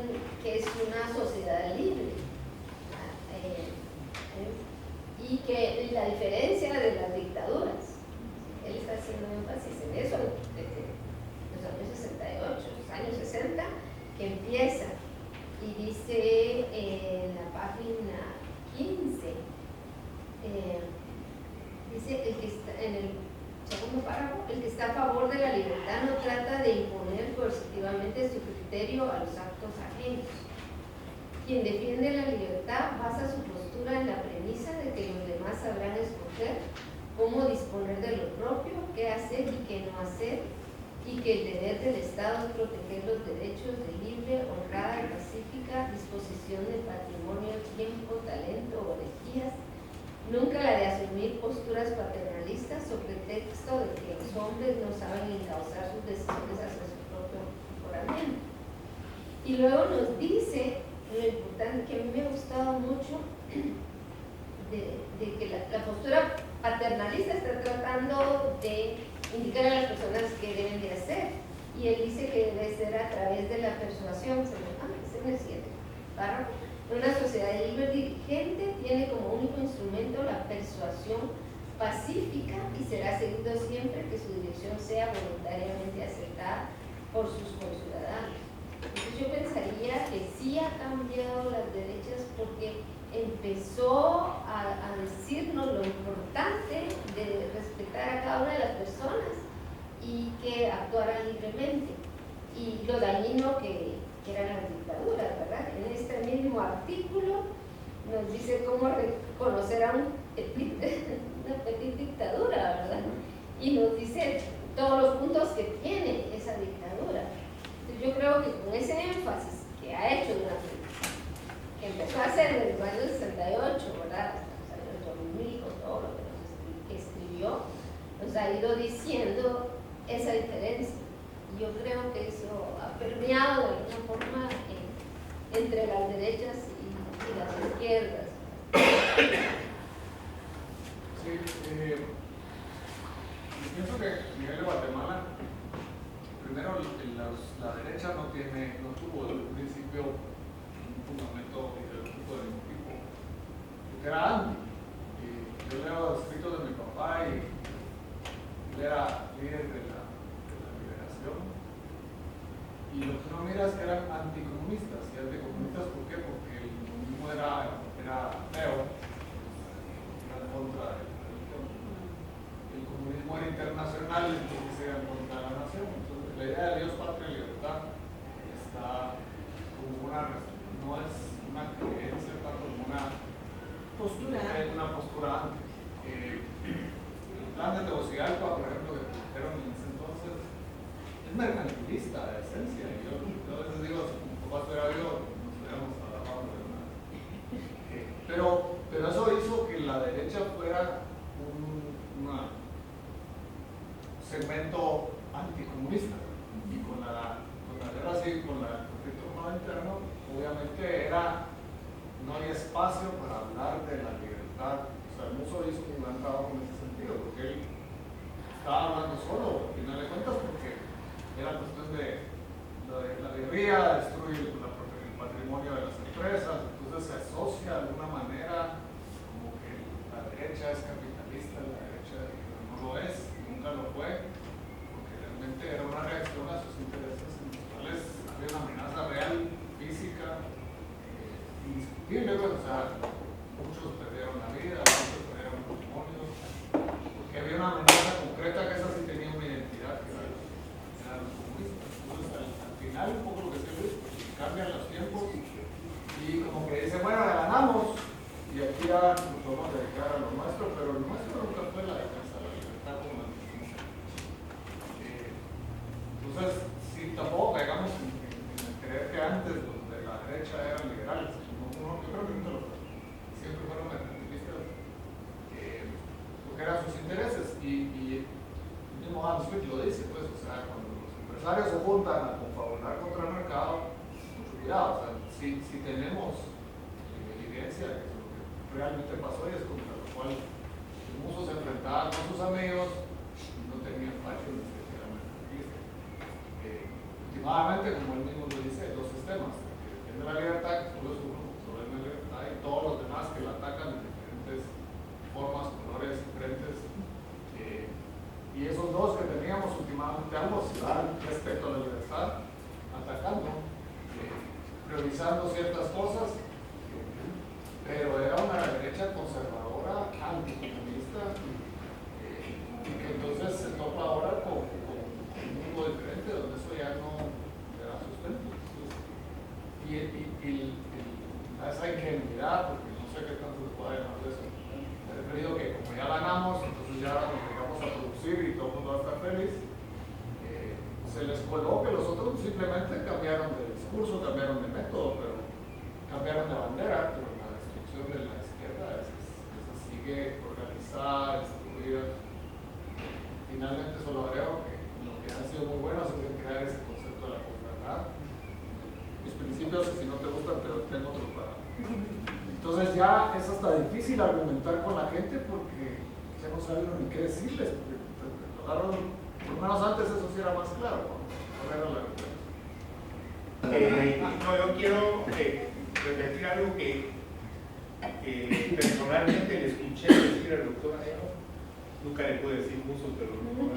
que es una sociedad libre. Y que la diferencia de las dictaduras, él está haciendo énfasis en eso desde los años 68, los años 60, que empieza y dice en la página 15, dice el que está en el segundo párrafo, el que está a favor de la libertad no trata de imponer coercitivamente su criterio a los actos ajenos. Quien defiende la libertad basa su postura en la premisa de que los demás sabrán escoger cómo disponer de lo propio, qué hacer y qué no hacer, y que el deber del Estado es proteger los derechos de libre, honrada y pacífica disposición del patrimonio, tiempo, talento o energías, nunca la de asumir posturas paternalistas o pretexto de que los hombres no saben encauzar sus decisiones hacia su propio mejoramiento. Y luego nos dice lo importante, que a mí me ha gustado mucho, de que la postura paternalista está tratando de indicar a las personas qué deben de hacer, y él dice que debe ser a través de la persuasión. Es en el siguiente párrafo. Una sociedad libre dirigente tiene como único instrumento la persuasión pacífica y será seguido siempre que su dirección sea voluntariamente aceptada por sus conciudadanos. Entonces yo pensaría que sí ha cambiado las derechas, porque empezó a decirnos lo importante de respetar a cada una de las personas y que actuaran libremente, y lo dañino que eran las dictaduras, ¿verdad? En este mismo artículo nos dice cómo reconocer a una petit dictadura, ¿verdad? Y nos dice todos los puntos que tiene esa dictadura. Entonces yo creo que con ese énfasis que ha hecho durante, que empezó a hacer desde el año 68, ¿verdad? Hasta los años 2000, con todo lo que escribió, nos ha ido diciendo esa diferencia. Y yo creo que eso ha permeado de alguna forma entre las derechas y las izquierdas. Sí, pienso que a nivel de Guatemala, primero la derecha no tuvo desde un principio un fundamento ideológico de ningún tipo, porque era anti. Yo leo escritos de mi papá y él era líder de la liberación, y lo que uno mira es que eran anticomunistas. Y anticomunistas, ¿por qué? Porque el comunismo era feo, era en contra de la religión. El comunismo era internacional, entonces era en contra de la nación. Entonces la idea de Dios, patria y libertad está como no es una creencia, está como una postura antes. El plan de Tegucigalpa, por ejemplo, que dijeron en ese entonces, es mercantilista de esencia. Y yo a veces digo, si mi papá fuera yo, nos hubiéramos agarrado de una. Pero eso hizo que la derecha fuera un segmento anticomunista. Y con la guerra civil, con el conflicto armado interno, obviamente no había espacio para hablar de la libertad. O sea, el Musso hizo un gran trabajo en ese sentido, porque él estaba hablando solo, al final de cuentas, porque era cuestión de la guerrilla destruye el patrimonio de las empresas, entonces se asocia de alguna manera como que la derecha es capitalista, la derecha no lo es, nunca lo fue, porque realmente era una reacción a sus intereses en los cuales había una amenaza real, física, indiscutible, pues, o sea, muchos perdieron la vida, muchos perdieron patrimonio, porque había una amenaza concreta que esa sí tenía una identidad que era los comunistas. Entonces, al final, un poco lo que se ve es que cambian los tiempos y como que dicen, bueno, ganamos y aquí ya nos vamos a dedicar a lo nuestro, pero lo nuestro nunca fue la defensa de la libertad como la defensa. Entonces, si tampoco caigamos en creer que antes los de la derecha eran liberales, yo creo que nunca lo fue. Siempre fueron mercantilistas porque eran sus intereses y el mismo Adam Smith lo dice, pues, o sea, cuando los empresarios se juntan a confabular contra el mercado, mucho cuidado, o sea, si tenemos evidencia de que lo que realmente pasó y es contra lo cual el Musso se enfrentaba con sus amigos y no tenía espacio de que era mercantilista. Últimamente, como él mismo lo dice, hay dos sistemas, el que defiende la libertad, que solo es uno, solo es la libertad, y todos los demás que la atacan de diferentes formas, colores, frentes. Y esos dos que teníamos últimamente ambos respecto a la libertad, atacando, priorizando ciertas cosas, pero era una derecha conservadora, anticomunista, y que entonces se topa ahora con un mundo diferente, donde eso ya no era sustento. Y esa ingenuidad, porque no sé qué tanto se puede llamar de eso, me he referido que como ya ganamos, entonces ya nos dedicamos a producir y todo el mundo va a estar feliz. Se les coló que los otros simplemente cambiaron de discurso, cambiaron de método, pero cambiaron de bandera, pero la destrucción de la izquierda esa sigue organizada, distribuida. Finalmente solo creo que lo que ha sido muy bueno es crear ese concepto de la posverdad. Mis principios, si no te gustan, pero tengo otros para. Entonces ya es hasta difícil argumentar con la gente porque ya no saben ni qué decirles, porque lo agarran. Por lo menos antes eso sí era más claro, ¿no? Era la no, yo quiero repetir algo que personalmente le escuché decir al doctor Ayala. Nunca le pude decir Musso, pero no por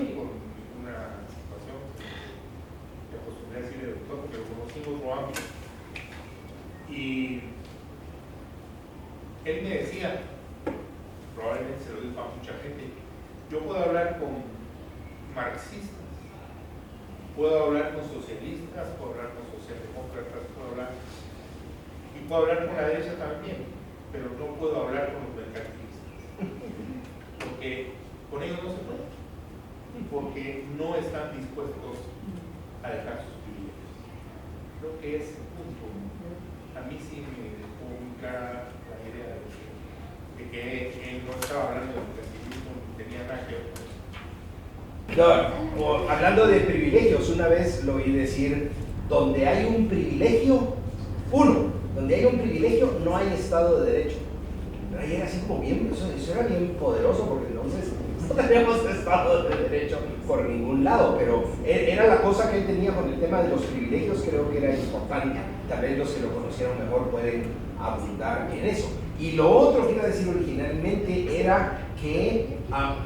una situación que acostumbré a decirle doctor, porque lo conocimos otro ámbito. Y él me decía, probablemente se lo dijo a mucha gente, yo puedo hablar con marxistas, puedo hablar con socialistas, puedo hablar con socialdemócratas, puedo hablar con la derecha también, pero no puedo hablar con los mercantilistas, porque con ellos no se puede, porque no están dispuestos a dejar sus privilegios. Creo que ese punto a mí sí me dejó muy clara la idea de que él no estaba hablando de mercantilismo, ni tenía nada que ver con eso. No, hablando de privilegios, una vez lo oí decir, donde hay un privilegio, donde hay un privilegio no hay Estado de Derecho. Pero ahí era así como bien, eso era bien poderoso, porque entonces no tenemos Estado de Derecho por ningún lado, pero era la cosa que él tenía con el tema de los privilegios, creo que era importante. Tal vez los que lo conocieron mejor pueden abundar en eso. Y lo otro que iba a decir originalmente era que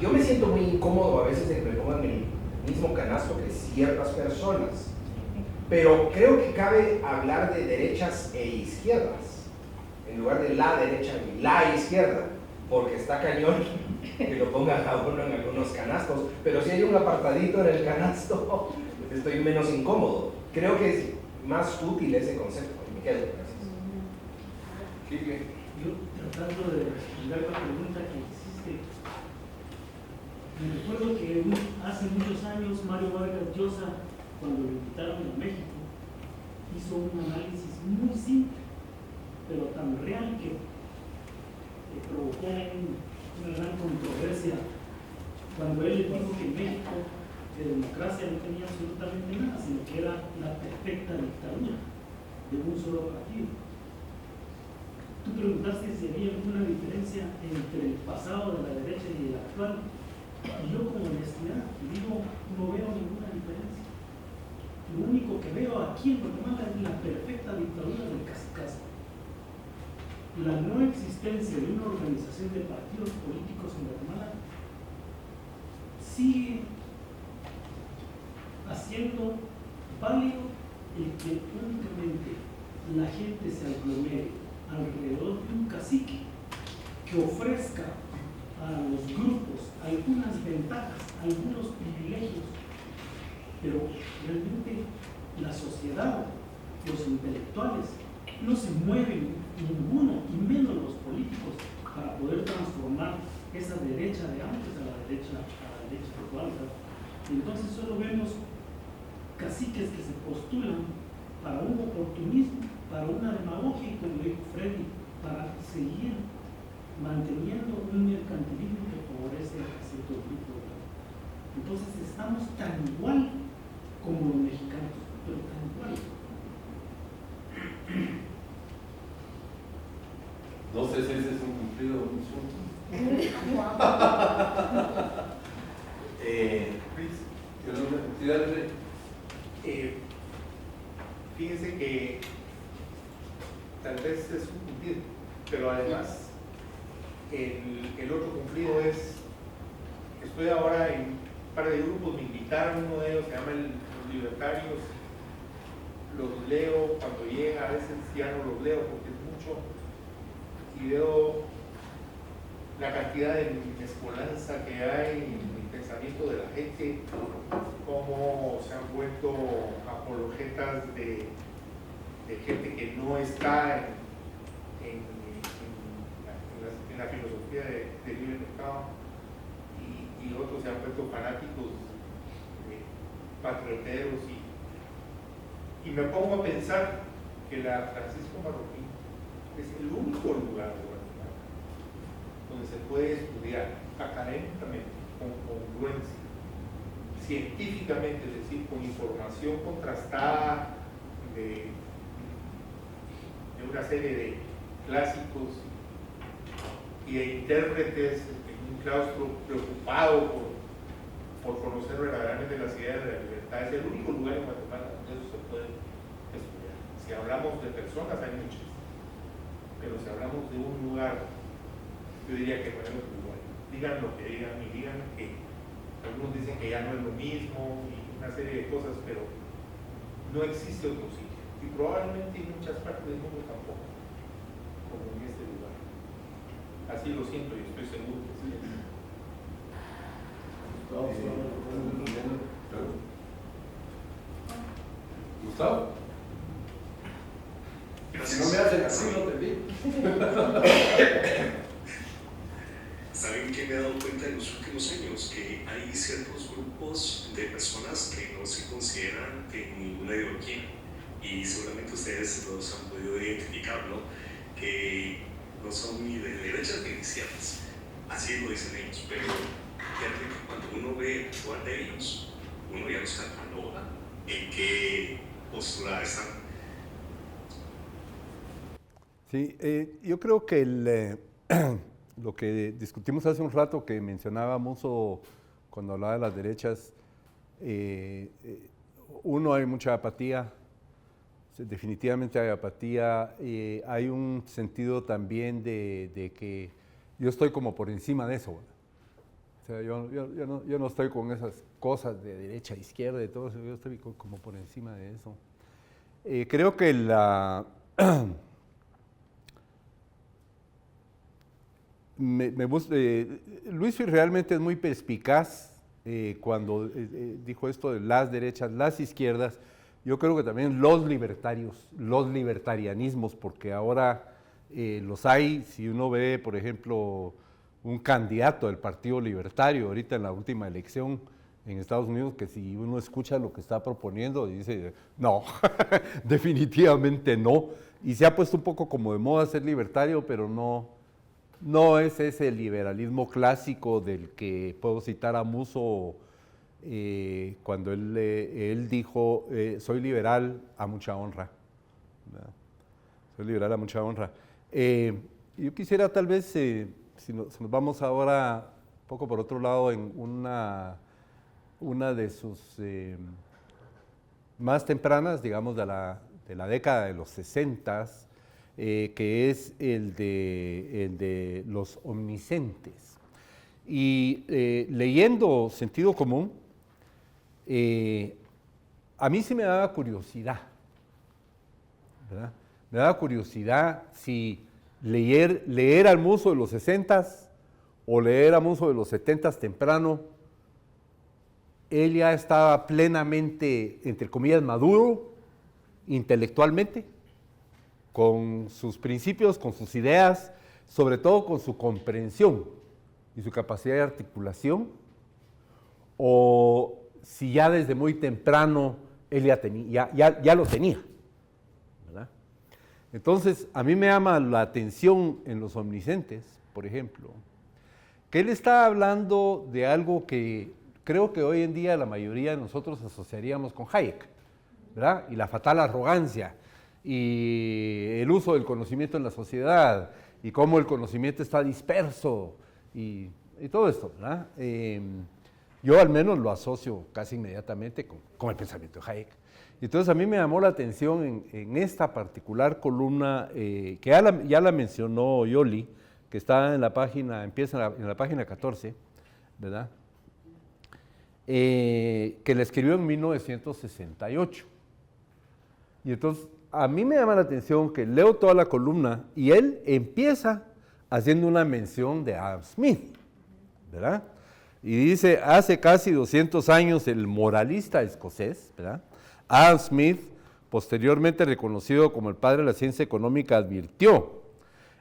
yo me siento muy incómodo a veces de que me pongan en el mismo canasto que ciertas personas, pero creo que cabe hablar de derechas e izquierdas, en lugar de la derecha y la izquierda, porque está cañón que lo pongan a uno en algunos canastos, pero si hay un apartadito en el canasto, estoy menos incómodo. Creo que es más útil ese concepto. Me quedo, gracias. Yo tratando de responder la pregunta que hiciste, Me recuerdo que hace muchos años Mario Vargas Llosa, cuando lo invitaron a México, hizo un análisis muy simple, pero tan real que provocó una gran controversia cuando él dijo que en México de democracia no tenía absolutamente nada, sino que era la perfecta dictadura de un solo partido. Tú preguntaste si había alguna diferencia entre el pasado de la derecha y el actual, y yo con honestidad digo, no veo ninguna diferencia. Lo único que veo aquí en Guatemala es la perfecta dictadura del cacicazo. La no existencia de una organización de partidos políticos en Guatemala sigue haciendo válido el que únicamente la gente se aglomere alrededor de un cacique que ofrezca a los grupos algunas ventajas, algunos privilegios, pero realmente la sociedad, los intelectuales, no se mueven ninguno, y menos los políticos, para poder transformar esa derecha de antes a la derecha actual. Y entonces solo vemos caciques que se postulan para un oportunismo, para una demagogia y, como dijo Freddy, para seguir manteniendo un mercantilismo que favorece a ciertos grupos. Entonces estamos tan igual como los mexicanos, pero tan igual. No sé si ese es un cumplido o un Fíjense que tal vez es un cumplido, pero además el otro cumplido es, estoy ahora en un par de grupos, me invitaron, uno de ellos se llama Los Libertarios, los leo cuando llega, a veces ya no los leo porque es mucho, y veo la cantidad de mezcolanza que hay en el pensamiento de la gente, cómo se han vuelto apologetas de gente que no está en la filosofía de libre mercado, y otros se han vuelto fanáticos patrioteros, y me pongo a pensar que la Francisco Marroquín es el único lugar de Guatemala donde se puede estudiar académicamente, con congruencia, científicamente, es decir, con información contrastada de una serie de clásicos y de intérpretes en un claustro preocupado por conocer verdaderamente las ideas de la libertad. Es el único lugar en Guatemala donde eso se puede estudiar. Si hablamos de personas, hay muchas, pero si hablamos de un lugar, yo diría que no es otro lugar. Digan lo que digan y digan que algunos dicen que ya no es lo mismo y una serie de cosas, pero no existe otro sitio, y probablemente en muchas partes del mundo tampoco, como en este lugar. Así lo siento y estoy seguro que sí. Gustavo. Si no me hacen así, no te vi. Saben que me he dado cuenta en los últimos años que hay ciertos grupos de personas que no se consideran de ninguna ideología, y seguramente ustedes los han podido identificar, ¿no? Que no son ni de derechas ni de izquierdas, así lo dicen ellos, pero fíjate que cuando uno ve actuar de ellos, uno ya los cataloga en qué postura están. Sí, yo creo que lo que discutimos hace un rato, que mencionaba Musso cuando hablaba de las derechas, uno, hay mucha apatía, definitivamente hay apatía, hay un sentido también de que yo estoy como por encima de eso. O sea, yo no estoy con esas cosas de derecha, izquierda, de todo eso, yo estoy como por encima de eso. Creo que Luis realmente es muy perspicaz cuando dijo esto de las derechas, las izquierdas. Yo creo que también los libertarios, los libertarianismos, porque ahora los hay. Si uno ve, por ejemplo, un candidato del Partido Libertario ahorita en la última elección en Estados Unidos, que si uno escucha lo que está proponiendo, dice, no, definitivamente no. Y se ha puesto un poco como de moda ser libertario, pero no es ese liberalismo clásico del que puedo citar a Musso cuando él dijo, soy liberal a mucha honra. ¿Verdad? Soy liberal a mucha honra. Yo quisiera tal vez, si nos vamos ahora un poco por otro lado, en una de sus más tempranas, digamos de la década de los 60s, que es el de los omniscientes. Y leyendo Sentido Común, a mí sí me daba curiosidad, ¿verdad? Me daba curiosidad si leer al Musso de los 60s o leer a Musso de los 70s temprano, él ya estaba plenamente, entre comillas, maduro intelectualmente, con sus principios, con sus ideas, sobre todo con su comprensión y su capacidad de articulación, o si ya desde muy temprano él ya lo tenía, ¿verdad? Entonces, a mí me llama la atención en los omniscientes, por ejemplo, que él está hablando de algo que creo que hoy en día la mayoría de nosotros asociaríamos con Hayek, ¿verdad? Y la fatal arrogancia, y el uso del conocimiento en la sociedad, y cómo el conocimiento está disperso, y todo esto, ¿verdad? Yo al menos lo asocio casi inmediatamente con el pensamiento de Hayek. Entonces a mí me llamó la atención en esta particular columna, que ya la mencionó Yoli, que está en la página, empieza en la página 14, ¿verdad? Que la escribió en 1968. Y entonces a mí me llama la atención que leo toda la columna y él empieza haciendo una mención de Adam Smith, ¿verdad? Y dice, hace casi 200 años el moralista escocés, ¿verdad? Adam Smith, posteriormente reconocido como el padre de la ciencia económica, advirtió: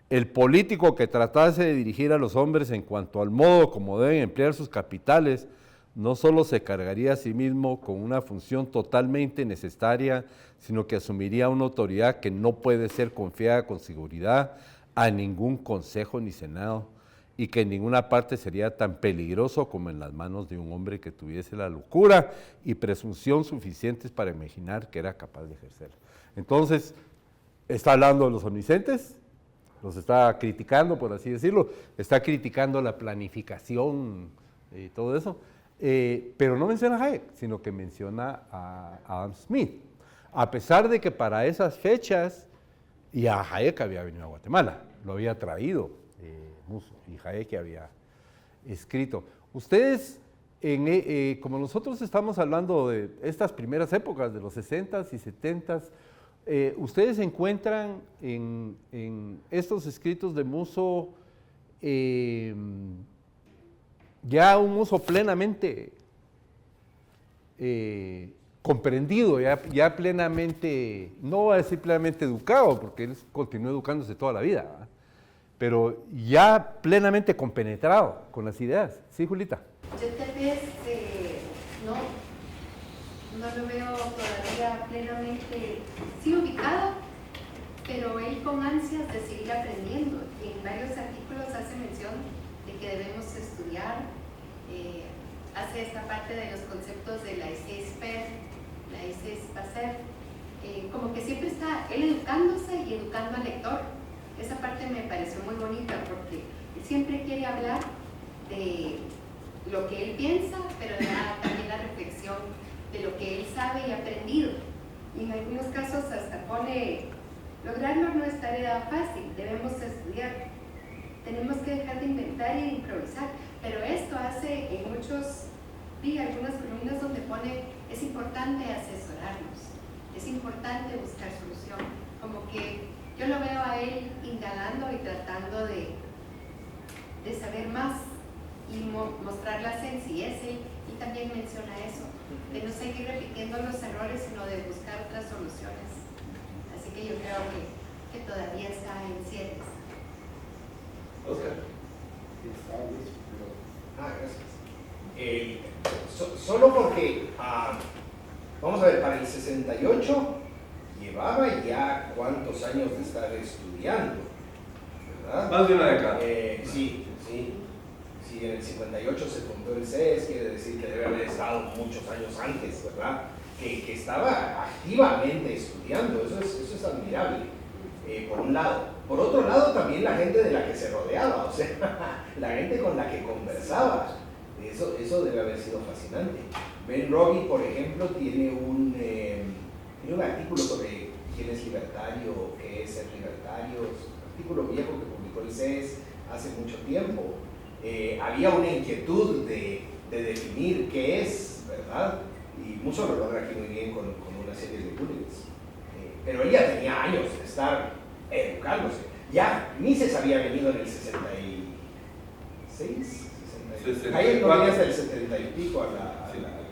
el político que tratase de dirigir a los hombres en cuanto al modo como deben emplear sus capitales, no solo se cargaría a sí mismo con una función totalmente necesaria, sino que asumiría una autoridad que no puede ser confiada con seguridad a ningún consejo ni senado, y que en ninguna parte sería tan peligroso como en las manos de un hombre que tuviese la locura y presunción suficientes para imaginar que era capaz de ejercer. Entonces, está hablando de los omniscientes, los está criticando, por así decirlo, está criticando la planificación y todo eso, pero no menciona a Hayek, sino que menciona a Adam Smith, a pesar de que para esas fechas ya Hayek había venido a Guatemala, lo había traído Musso, y Hayek había escrito. Ustedes, como nosotros estamos hablando de estas primeras épocas, de los 60s y 70s, ustedes encuentran en estos escritos de Musso ya un Musso plenamente comprendido, ya plenamente, no voy a decir plenamente educado, porque él continuó educándose toda la vida, ¿verdad? Pero ya plenamente compenetrado con las ideas. ¿Sí, Julita? Yo tal vez no lo veo todavía plenamente, sí ubicado, pero él con ansias de seguir aprendiendo. En varios artículos hace mención de que debemos estudiar, hace esta parte de los conceptos de la laissez-faire, la laissez-passer, como que siempre está él educándose y educando al lector. Esa parte me pareció muy bonita porque él siempre quiere hablar de lo que él piensa, pero da también la reflexión de lo que él sabe y ha aprendido. Y en algunos casos hasta pone, lograrlo no es tarea fácil, debemos estudiar, tenemos que dejar de inventar y de improvisar, pero esto hace en algunas columnas donde pone, es importante asesorarnos, es importante buscar solución, como que yo lo veo a él indagando y tratando de saber más y mostrar la sencillez, y también menciona eso, de no seguir repitiendo los errores, sino de buscar otras soluciones. Así que yo creo que todavía está en ciernes. Oscar. Gracias. Solo porque, vamos a ver, para el 68 llevaba ya cuántos años de estar estudiando, ¿verdad? Más de una década. Sí, en el 58 se fundó el CES, quiere decir que debe haber estado muchos años antes, ¿verdad? Que estaba activamente estudiando, eso es admirable, por un lado. Por otro lado, también la gente de la que se rodeaba, o sea, la gente con la que conversaba, eso debe haber sido fascinante. Ben Robbie, por ejemplo, tiene un artículo sobre quién es libertario, qué es ser libertario, es un artículo viejo que publicó el CES hace mucho tiempo. Había una inquietud de definir qué es, ¿verdad? Y Musso lo logra aquí muy bien con una serie de bullets. Pero él ya tenía años de estar educándose. Ya Mises había venido en el 66, 60. Ahí no venía hasta el 70 y pico al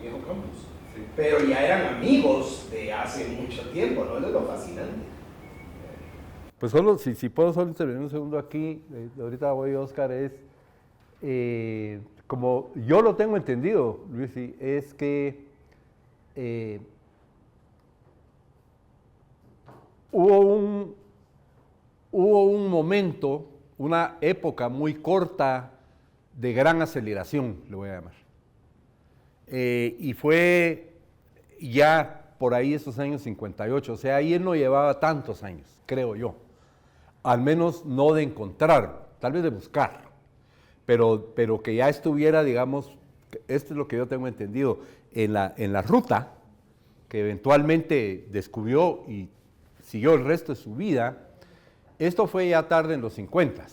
viejo campus. Sí. Pero ya eran amigos de hace mucho tiempo, ¿no? Eso es lo fascinante. Pues solo, si puedo solo intervenir un segundo aquí, ahorita voy a Oscar, como yo lo tengo entendido, Luis, es que hubo un momento, una época muy corta de gran aceleración, le voy a llamar. Y fue ya por ahí esos años 58, o sea, ahí él no llevaba tantos años, creo yo. Al menos no de encontrar, tal vez de buscar, pero que ya estuviera, digamos, esto es lo que yo tengo entendido, en la ruta que eventualmente descubrió y siguió el resto de su vida. Esto fue ya tarde en los 50.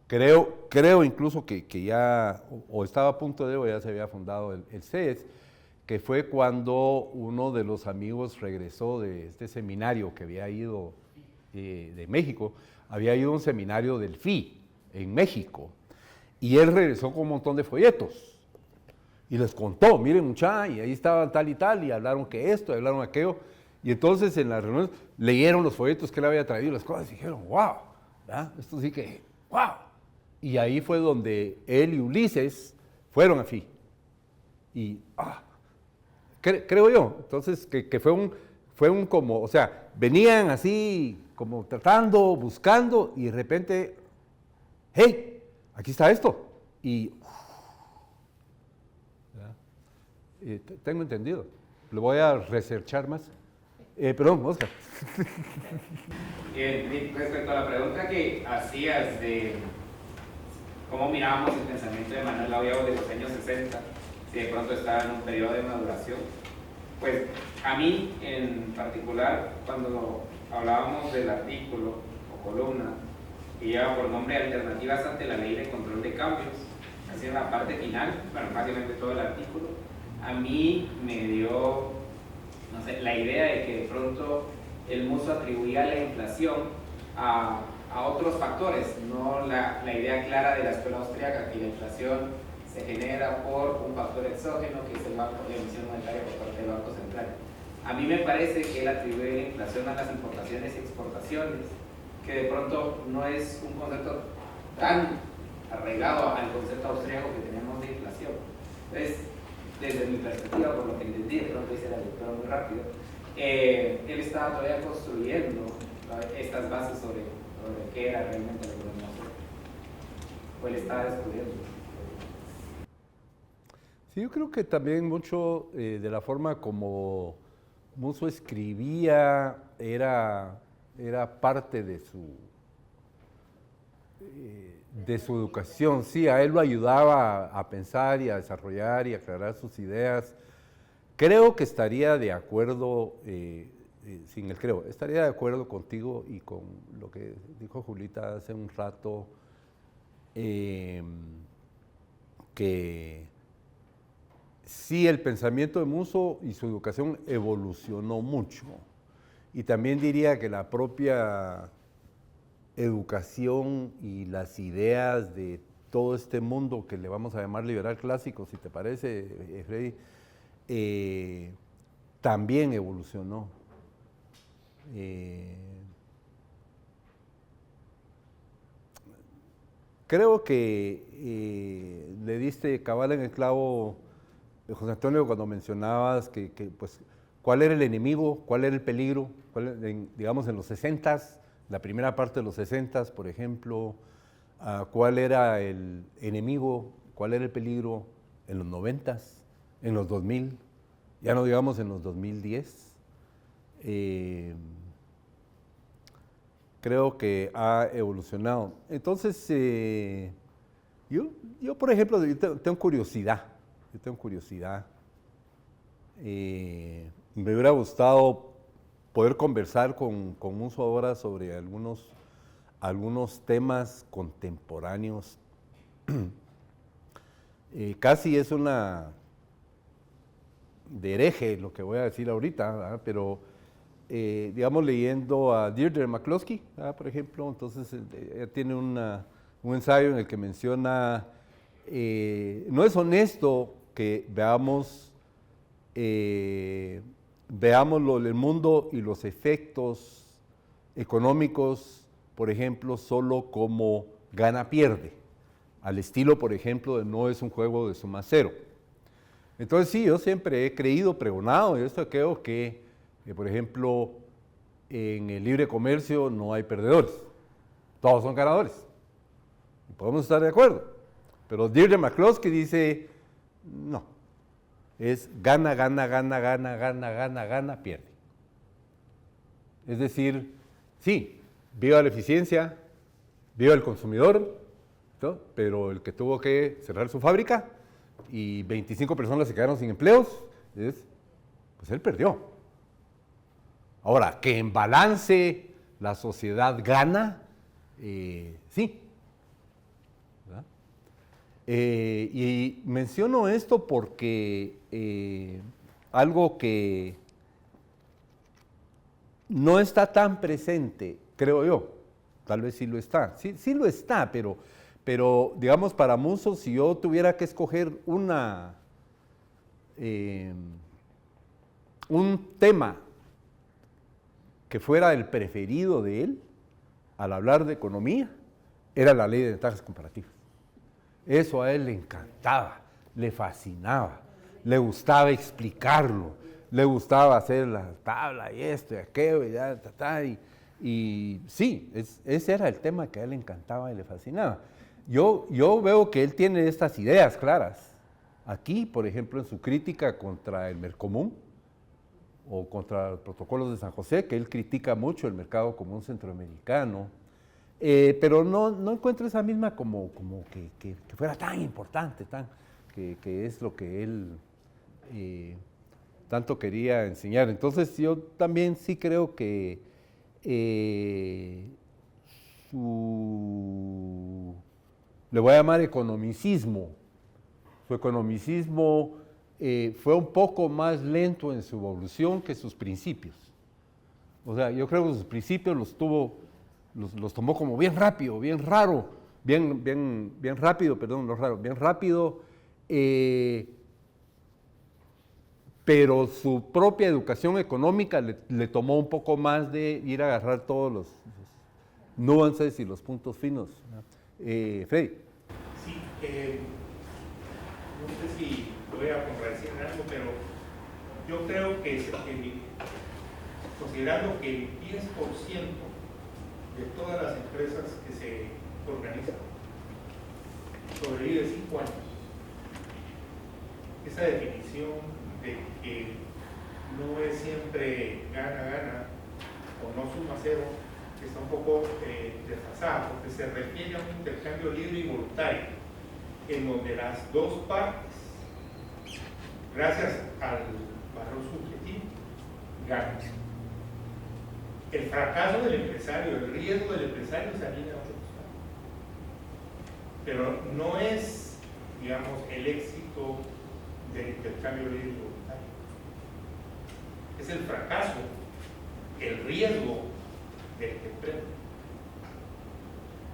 Creo incluso que ya, o estaba a punto de, o ya se había fundado el CES, que fue cuando uno de los amigos regresó de este seminario que había ido de México, había ido a un seminario del FI en México, y él regresó con un montón de folletos, y les contó, miren muchachos, y ahí estaban tal y tal, y hablaron que esto, y hablaron aquello, y entonces en las reuniones leyeron los folletos que él había traído, las cosas, y dijeron, wow, ¿verdad? Esto sí que, wow. Y ahí fue donde él y Ulises fueron a FI. Y, creo yo, entonces que fue un como, o sea, venían así como tratando, buscando, y de repente, hey, aquí está esto. Y, tengo entendido, lo voy a researchar más. Perdón, Oscar. Respecto a la pregunta que hacías de cómo mirábamos el pensamiento de Manuel Lauriago de los años 60, si de pronto estaba en un periodo de maduración, pues a mí en particular, cuando hablábamos del artículo o columna que lleva por nombre Alternativas ante la Ley de Control de Cambios, así en la parte final, bueno, básicamente todo el artículo, a mí me dio, no sé, la idea de que de pronto el Musso atribuía la inflación a otros factores, no la idea clara de la escuela austríaca, que la inflación se genera por un factor exógeno, que es la emisión monetaria por parte del Banco Central. A mí me parece que él atribuye la inflación a las importaciones y exportaciones, que de pronto no es un concepto tan arraigado al concepto austríaco que tenemos de inflación. Entonces, desde mi perspectiva, por lo que entendí, de pronto hice la lectura muy rápido, él estaba todavía construyendo estas bases sobre qué era realmente la economía austríaca, o él estaba descubriendo. Sí, yo creo que también mucho de la forma como Musso escribía era parte de su educación. Sí, a él lo ayudaba a pensar y a desarrollar y a aclarar sus ideas. Creo que estaría de acuerdo, estaría de acuerdo contigo y con lo que dijo Julita hace un rato, que sí, el pensamiento de Musso y su educación evolucionó mucho. Y también diría que la propia educación y las ideas de todo este mundo que le vamos a llamar liberal clásico, si te parece, Freddy, también evolucionó. creo que le diste cabal en el clavo, José Antonio, cuando mencionabas pues, cuál era el enemigo, cuál era el peligro, digamos en los 60s, la primera parte de los 60s, por ejemplo, cuál era el enemigo, cuál era el peligro en los 90s, en los 2000, ya no digamos en los 2010. Creo que ha evolucionado. Entonces, yo por ejemplo, tengo curiosidad. Me hubiera gustado poder conversar con Musso ahora sobre algunos temas contemporáneos. Casi es una de hereje lo que voy a decir ahorita, ¿verdad? Pero digamos leyendo a Deirdre McCloskey, por ejemplo, entonces ella tiene un ensayo en el que menciona, no es honesto que veamos el mundo y los efectos económicos, por ejemplo, solo como gana-pierde, al estilo, por ejemplo, de no es un juego de suma cero. Entonces sí, yo siempre he creído, pregonado, y esto creo que por ejemplo, en el libre comercio no hay perdedores, todos son ganadores. Podemos estar de acuerdo, pero Deirdre McCloskey dice, no, es gana, pierde. Es decir, sí, viva la eficiencia, viva el consumidor, ¿no? Pero el que tuvo que cerrar su fábrica y 25 personas se quedaron sin empleos, pues él perdió. Ahora, que en balance la sociedad gana, sí. ¿Verdad? Y menciono esto porque algo que no está tan presente, creo yo, tal vez sí lo está, sí lo está, pero digamos para Musso, si yo tuviera que escoger un tema que fuera el preferido de él al hablar de economía, era la ley de ventajas comparativas. Eso a él le encantaba, le fascinaba, le gustaba explicarlo, le gustaba hacer la tabla y esto y aquello y sí, ese era el tema que a él le encantaba y le fascinaba. Yo veo que él tiene estas ideas claras. Aquí, por ejemplo, en su crítica contra el Mercomún, o contra los protocolos de San José, que él critica mucho el mercado común centroamericano, pero no encuentro esa misma como que fuera tan importante, que es lo que él tanto quería enseñar. Entonces yo también sí creo que le voy a llamar economicismo, su economicismo fue un poco más lento en su evolución que sus principios. O sea, yo creo que sus principios los tomó como bien rápido, bien rápido, pero su propia educación económica le tomó un poco más de ir a agarrar todos los nuances y los puntos finos. Freddy. Sí, no sé si voy a contradecir en algo, pero yo creo que considerando que el 10% de todas las empresas que se organizan sobrevive 5 años, esa definición de que no es siempre gana o no suma cero está un poco desfasada, porque se refiere a un intercambio libre y voluntario en donde las dos partes, gracias al valor subjetivo, ganan. El fracaso del empresario, el riesgo del empresario se alinea a otro costado. Pero no es, digamos, el éxito del intercambio libre y voluntario. Es el fracaso, el riesgo del que emprende.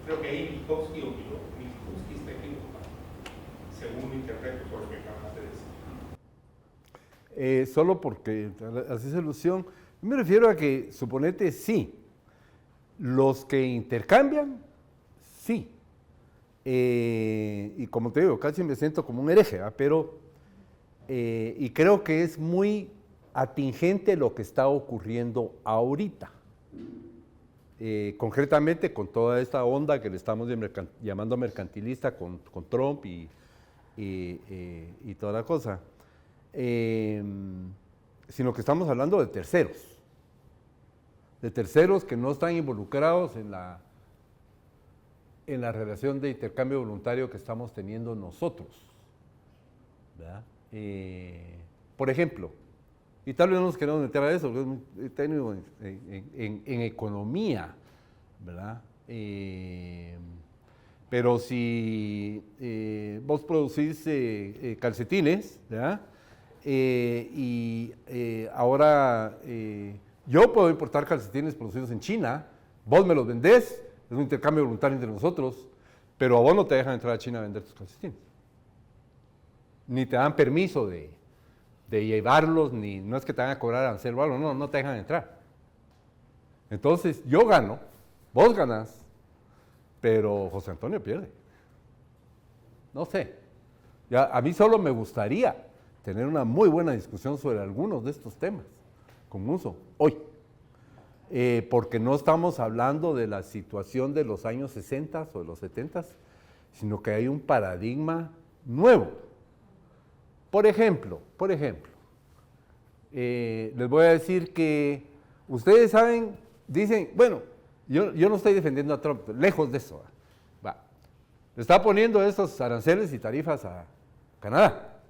Creo que ahí Minkowski está equivocado, según lo interpreto por lo que acabas de decir. Solo porque haces ilusión, me refiero a que, suponete, sí, los que intercambian, sí, Y como te digo, casi me siento como un hereje, ¿verdad? Pero, y creo que es muy atingente lo que está ocurriendo ahorita. Concretamente con toda esta onda que le estamos llamando mercantilista con Trump y toda la cosa. Sino que estamos hablando de terceros que no están involucrados en la relación de intercambio voluntario que estamos teniendo nosotros, ¿verdad? Por ejemplo, y tal vez no nos queremos meter a eso, porque es muy técnico en economía, ¿verdad? Pero si vos producís calcetines, ¿verdad? Ahora yo puedo importar calcetines producidos en China, vos me los vendés, es un intercambio voluntario entre nosotros, pero a vos no te dejan entrar a China a vender tus calcetines. Ni te dan permiso de llevarlos, ni no es que te van a cobrar arancel o algo, no te dejan entrar. Entonces yo gano, vos ganás, pero José Antonio pierde. No sé. Ya, a mí solo me gustaría tener una muy buena discusión sobre algunos de estos temas con Musso hoy. Porque no estamos hablando de la situación de los años 60 o de los 70, sino que hay un paradigma nuevo. Por ejemplo, les voy a decir que ustedes saben, dicen, bueno, yo no estoy defendiendo a Trump, lejos de eso. Va. Le está poniendo esos aranceles y tarifas a Canadá.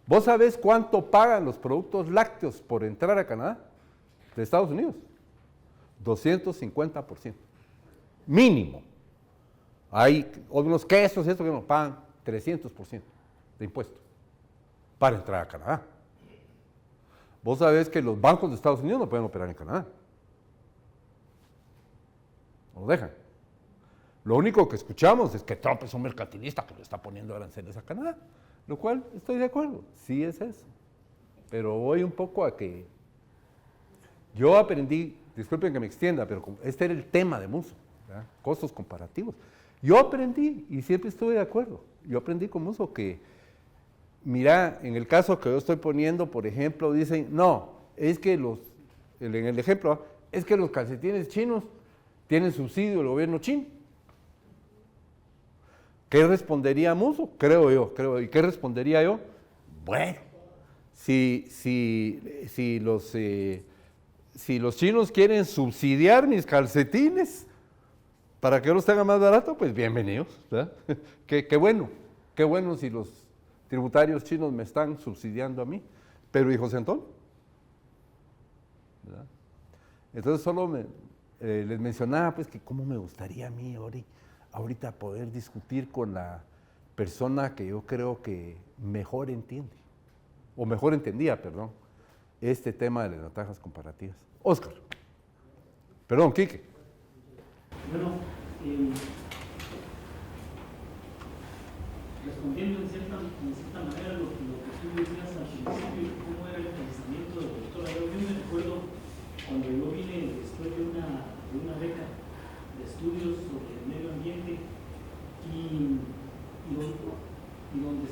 ¿Vos sabés cuánto pagan los productos lácteos por entrar a Canadá de Estados Unidos? 250%. Mínimo. Hay algunos quesos, esto que nos pagan 300% de impuesto para entrar a Canadá. Vos sabés que los bancos de Estados Unidos no pueden operar en Canadá. No lo dejan. Lo único que escuchamos es que Trump es un mercantilista que le está poniendo aranceles a Canadá, lo cual estoy de acuerdo, sí es eso. Pero voy un poco a que yo aprendí, disculpen que me extienda, pero este era el tema de Musso, ¿verdad? Costos comparativos. Yo aprendí, y siempre estuve de acuerdo, yo aprendí con Musso que, mira, en el caso que yo estoy poniendo, por ejemplo, dicen, no, es que en el ejemplo, es que los calcetines chinos tienen subsidio del gobierno chino. ¿Qué respondería Musso? Creo yo. ¿Y qué respondería yo? Bueno, si los chinos quieren subsidiar mis calcetines para que yo los tenga más barato, pues bienvenidos, ¿verdad? Qué bueno si los tributarios chinos me están subsidiando a mí. Pero ¿y José Antonio? ¿Verdad? Entonces solo les mencionaba pues que cómo me gustaría a mí ahorita poder discutir con la persona que yo creo que mejor entiende, o mejor entendía, perdón, este tema de las ventajas comparativas. Óscar. Perdón, Quique. Bueno, respondiendo en cierta manera lo que tú decías al principio, cómo era el pensamiento del doctor Ayau. Yo me recuerdo cuando yo vine después de una beca de estudios sobre el medio ambiente y donde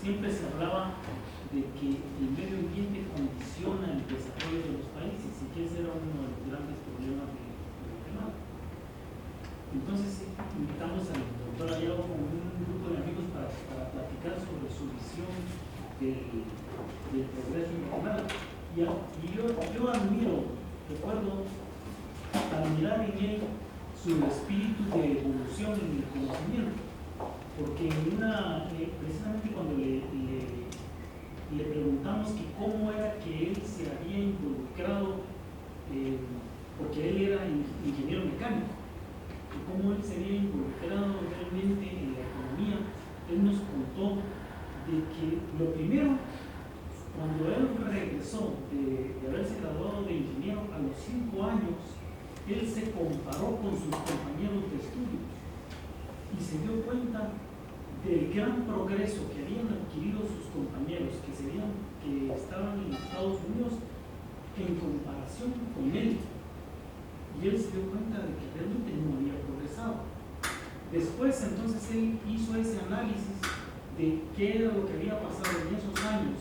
siempre se hablaba de que el medio ambiente condiciona el desarrollo de los países y que ese era uno de los grandes problemas del tema. Entonces invitamos al doctor Ayau con un grupo de amigos para platicar sobre su visión del progreso nacional. Y yo recuerdo admirar en él su espíritu de evolución en el conocimiento, porque precisamente cuando le preguntamos que cómo era que él se había involucrado, porque él era ingeniero mecánico, que cómo él se había involucrado realmente en la economía, él nos contó de que lo primero, cuando él regresó de haberse graduado de ingeniero a los 5 años, él se comparó con sus compañeros de estudios y se dio cuenta del gran progreso que habían adquirido sus compañeros que estaban en Estados Unidos en comparación con él. Y él se dio cuenta de que realmente no había progresado. Después, entonces, él hizo ese análisis de qué era lo que había pasado en esos años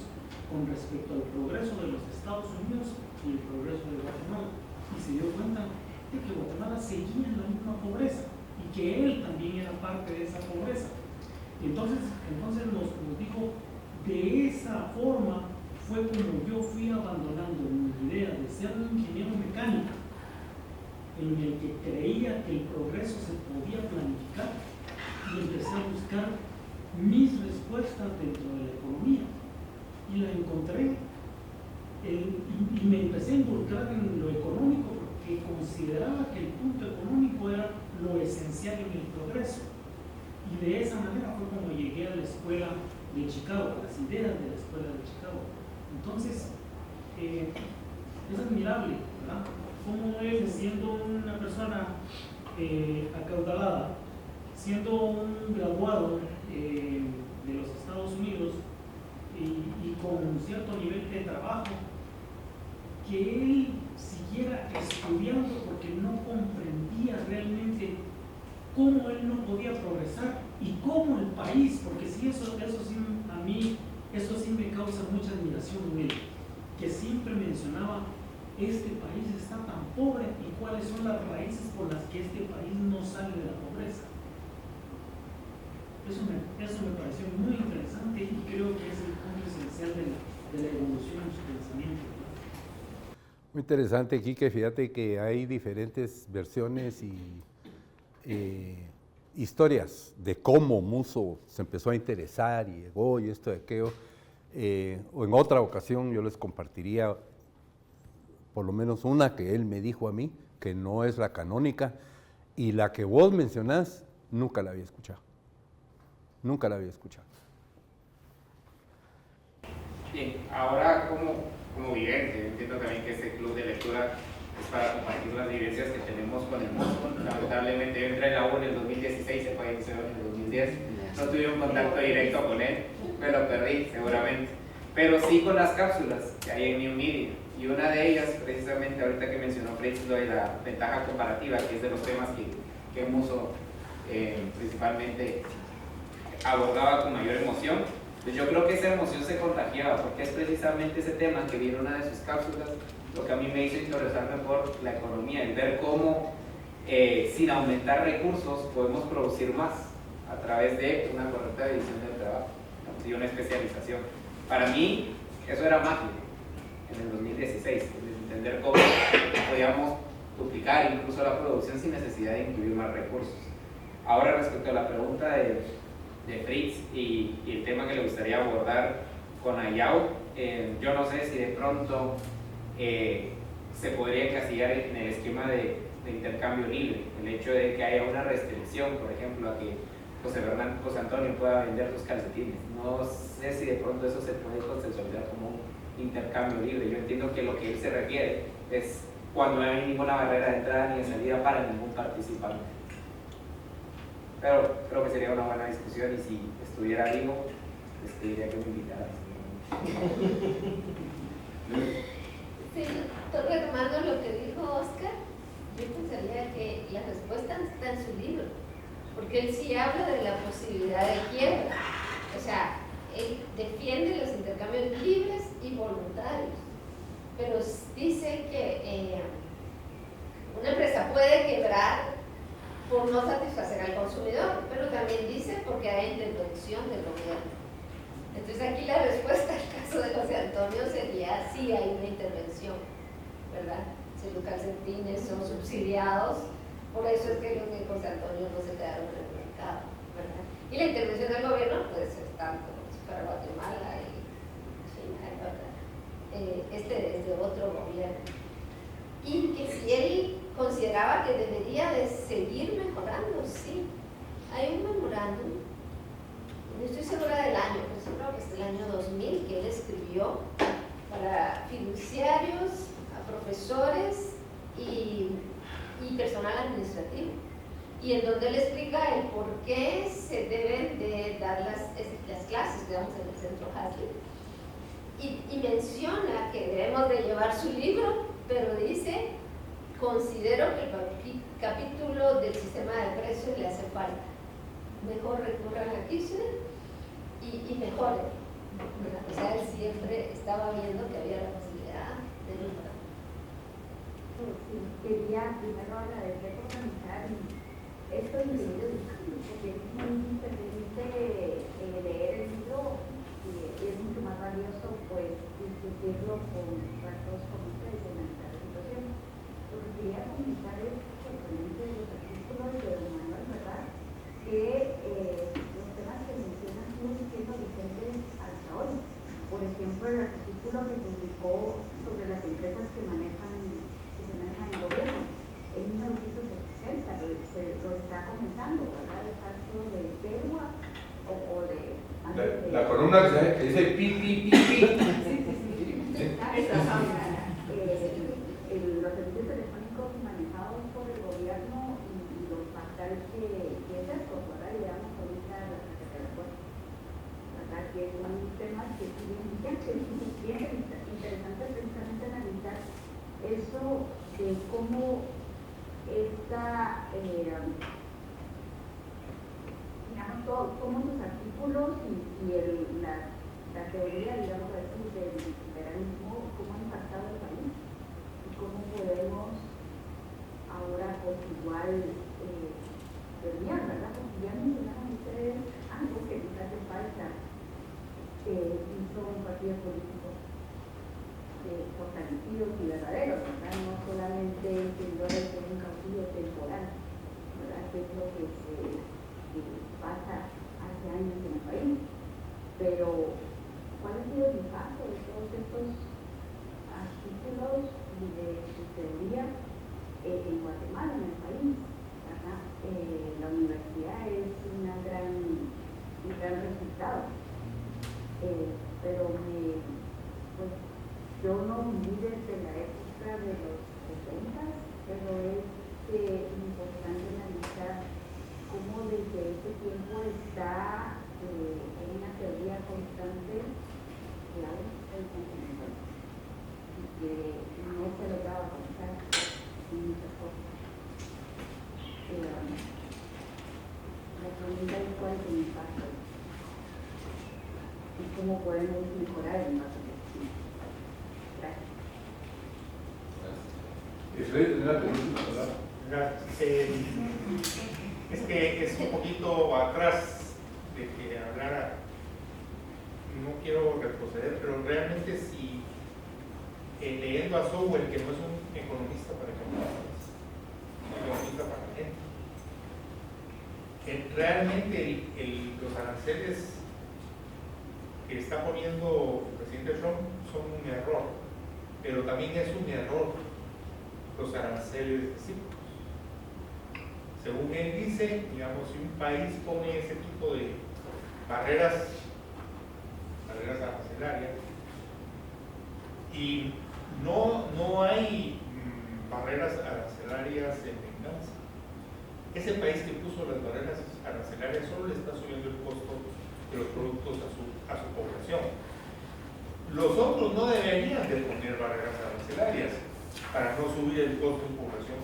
con respecto al progreso de los Estados Unidos y el progreso de Guatemala. Y se dio cuenta de que Guatemala seguía en la misma pobreza y que él también era parte de esa pobreza. Entonces nos dijo, de esa forma fue como yo fui abandonando mi idea de ser un ingeniero mecánico, en el que creía que el progreso se podía planificar, y empecé a buscar mis respuestas dentro de la economía y la encontré y me empecé a involucrar en lo económico porque consideraba que el punto económico era lo esencial en el progreso, y de esa manera fue como llegué a la escuela de Chicago, a las ideas de la escuela de Chicago. Entonces es admirable, ¿verdad? Cómo él, siendo una persona acaudalada, siendo un graduado de los Estados Unidos y con un cierto nivel de trabajo, que él siguiera estudiando porque no comprendía realmente cómo él no podía progresar y cómo el país, porque sí, eso sí, a mí, eso sí me causa mucha admiración en él, que siempre mencionaba: este país está tan pobre y cuáles son las raíces por las que este país no sale de la pobreza. Eso me pareció muy interesante y creo que es el punto esencial de la evolución en su pensamiento. Muy interesante, Quique. Fíjate que hay diferentes versiones y historias de cómo Musso se empezó a interesar y llegó y esto y aquello. O en otra ocasión yo les compartiría por lo menos una que él me dijo a mí, que no es la canónica, y la que vos mencionás, nunca la había escuchado. Nunca la había escuchado. Bien, ahora como vidente, entiendo también que este club de lectura es para compartir las vivencias que tenemos con el Musso. Lamentablemente yo entré en la U en el 2016, se falleció en el 2010. No tuve un contacto directo con él, me lo perdí seguramente. Pero sí con las cápsulas que hay en New Media. Y una de ellas, precisamente ahorita que mencionó Fritz, lo de la ventaja comparativa, que es de los temas que Musso principalmente abordaba con mayor emoción. Pues yo creo que esa emoción se contagiaba, porque es precisamente ese tema que viene en una de sus cápsulas lo que a mí me hizo interesarme por la economía, el ver cómo sin aumentar recursos podemos producir más a través de una correcta división del trabajo y una especialización. Para mí eso era magia en el 2016, entender cómo podíamos duplicar incluso la producción sin necesidad de incluir más recursos. Ahora, respecto a la pregunta de Fritz y el tema que le gustaría abordar con Ayau, yo no sé si de pronto se podría encasillar en el esquema de intercambio libre, el hecho de que haya una restricción, por ejemplo, a que José Antonio pueda vender sus calcetines. No sé si de pronto eso se puede conceptualizar como un intercambio libre. Yo entiendo que lo que él se refiere es cuando no hay ninguna barrera de entrada ni de salida para ningún participante. Pero creo que sería una buena discusión, y si estuviera vivo, les pediría que me invitaran. Sí, retomando lo que dijo Oscar, yo pensaría que la respuesta está en su libro, porque él sí habla de la posibilidad de quiebra. O sea, él defiende los intercambios libres y voluntarios, pero dice que una empresa puede quebrar por no satisfacer al consumidor, pero también dice porque hay intervención del gobierno. Entonces aquí la respuesta al caso de José Antonio sería: sí hay una intervención, ¿verdad? Si los calcetines son subsidiados, por eso es que los de José Antonio no se quedaron en el mercado, ¿verdad? Y la intervención del gobierno puede ser tanto para Guatemala y China, ¿verdad? Este es de otro gobierno. Y que si él consideraba que debería de seguir mejorando, sí. Hay un memorándum, no estoy segura del año, pero seguro que es del año 2000, que él escribió para fiduciarios, a profesores y personal administrativo, y en donde él explica el por qué se deben de dar las clases, digamos, en el centro Hasley, y menciona que debemos de llevar su libro, pero dice: considero que el capítulo del sistema de precios le hace falta. mejor recurran a Kirchner y mejoren. O sea, él siempre estaba viendo que había la posibilidad de mejorar. Sí, quería primero agradecer por organizar estos individuos, porque es muy pertinente leer el libro y es mucho más valioso pues discutirlo con ratos como ustedes en la situación. Lo que quería comentar es sorprendente de los artículos de don Manuel, ¿verdad? Que los temas que mencionan siguen siendo vigentes hasta hoy. Por ejemplo, el artículo que publicó sobre las empresas que se manejan en el gobierno en 1960, lo está comentando, ¿verdad? El caso de Tegua o de... La columna que dice pi, pi, pi, pi. Los servicios telefónicos manejados por el gobierno y los pactales que es esto, ¿verdad? Y veamos ahorita la Secretaría de Puerto, ¿verdad? Que es un tema que es bien interesante precisamente analizar eso de cómo esta, digamos, cómo sus artículos y la teoría, digamos, del liberalismo, cómo ha impactado el país y cómo podemos ahora pues igual terminar, ¿verdad? Porque ya mencionaron ustedes algo que les hace falta, hizo un partido político fortalecidos y verdaderos, ¿verdad? No solamente seguidores de un caudillo temporal, ¿verdad? Que es lo que pasa hace años en el país. Pero, ¿cuál ha sido el impacto de todos estos artículos y de su teoría en Guatemala, en el país? ¿Verdad? La universidad es un gran resultado, pero pues, yo no viví desde la época de los 70, pero es importante analizar cómo desde ese tiempo está en una teoría constante de el continente y que no se lograba avanzar en muchas cosas. La pregunta es cuál es el impacto y cómo podemos mejorar el impacto. Es que es un poquito atrás de que hablara, no quiero retroceder, pero realmente si leyendo a Sowell, que no es un economista para economistas, es un economista para la gente, realmente los aranceles que está poniendo el presidente Trump son un error, pero también es un error los aranceles recíprocos. Según él dice, digamos, si un país pone ese tipo de barreras arancelarias y no hay barreras arancelarias en venganza, ese país que puso las barreras arancelarias solo le está subiendo el costo de los productos a su población. Los otros no deberían de poner barreras arancelarias para no subir el costo de población,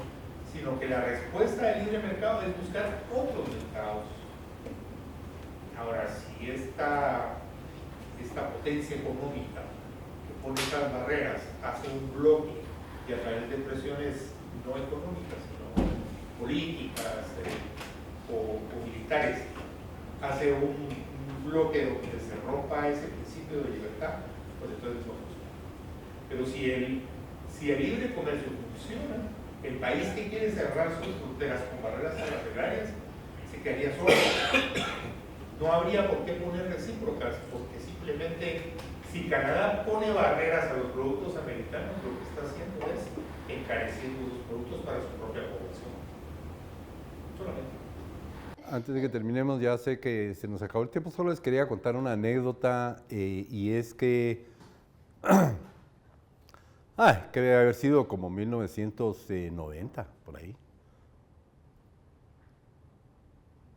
sino que la respuesta del libre mercado es buscar otros mercados. Ahora, si esta potencia económica que pone estas barreras hace un bloque y a través de presiones no económicas, sino políticas o militares, hace un bloque donde se rompa ese principio de libertad, pues entonces no funciona. Pero si el libre comercio funciona, el país que quiere cerrar sus fronteras con barreras arancelarias se quedaría solo. No habría por qué poner recíprocas, porque simplemente si Canadá pone barreras a los productos americanos, lo que está haciendo es encareciendo los productos para su propia población. Solamente. Antes de que terminemos, ya sé que se nos acabó el tiempo, solo les quería contar una anécdota y es que que debe haber sido como 1990, por ahí,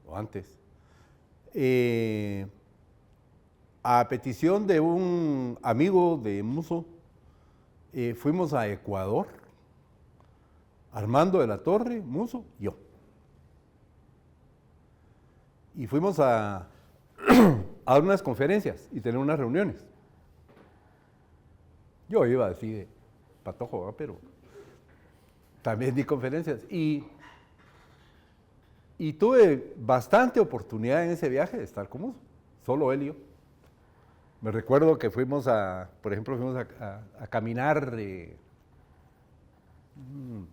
o antes. A petición de un amigo de Muso, fuimos a Ecuador, Armando de la Torre, Muso, yo. y fuimos a dar unas conferencias y tener unas reuniones. Yo iba así de patojo, ¿verdad? Pero también di conferencias y tuve bastante oportunidad en ese viaje de estar con Musso, solo él y yo. Me recuerdo que fuimos por ejemplo, fuimos a caminar un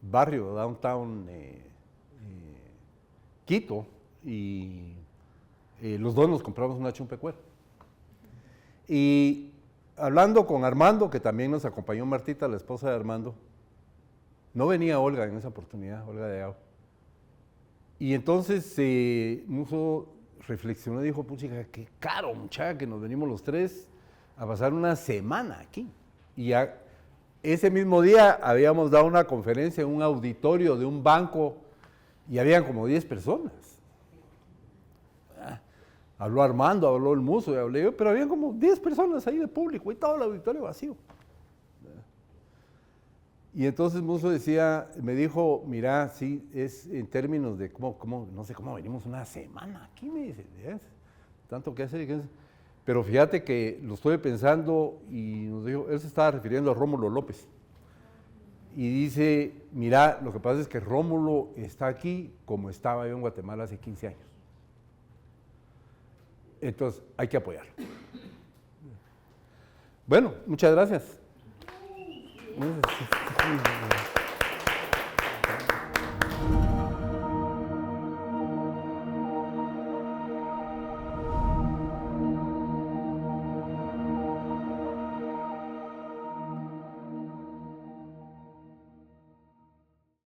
barrio, downtown Quito, y los dos nos compramos una chumpecuera. Y hablando con Armando, que también nos acompañó Martita, la esposa de Armando, no venía Olga en esa oportunidad, Olga de Agua. Y entonces Musso reflexionó y dijo, puchica, qué caro, muchacha, que nos venimos los tres a pasar una semana aquí. Y ese mismo día habíamos dado una conferencia en un auditorio de un banco y habían como 10 personas. Habló Armando, habló el Musso, y hablé yo, pero habían como 10 personas ahí de público y todo el auditorio vacío. Y entonces Musso me dijo, mira, sí, es en términos de no sé cómo venimos una semana aquí, me dice, ¿ves? Tanto que hacer, pero fíjate que lo estuve pensando y nos dijo, él se estaba refiriendo a Rómulo López. Y dice, mira, lo que pasa es que Rómulo está aquí como estaba yo en Guatemala hace 15 años. Entonces, hay que apoyarlo. Bueno, muchas gracias.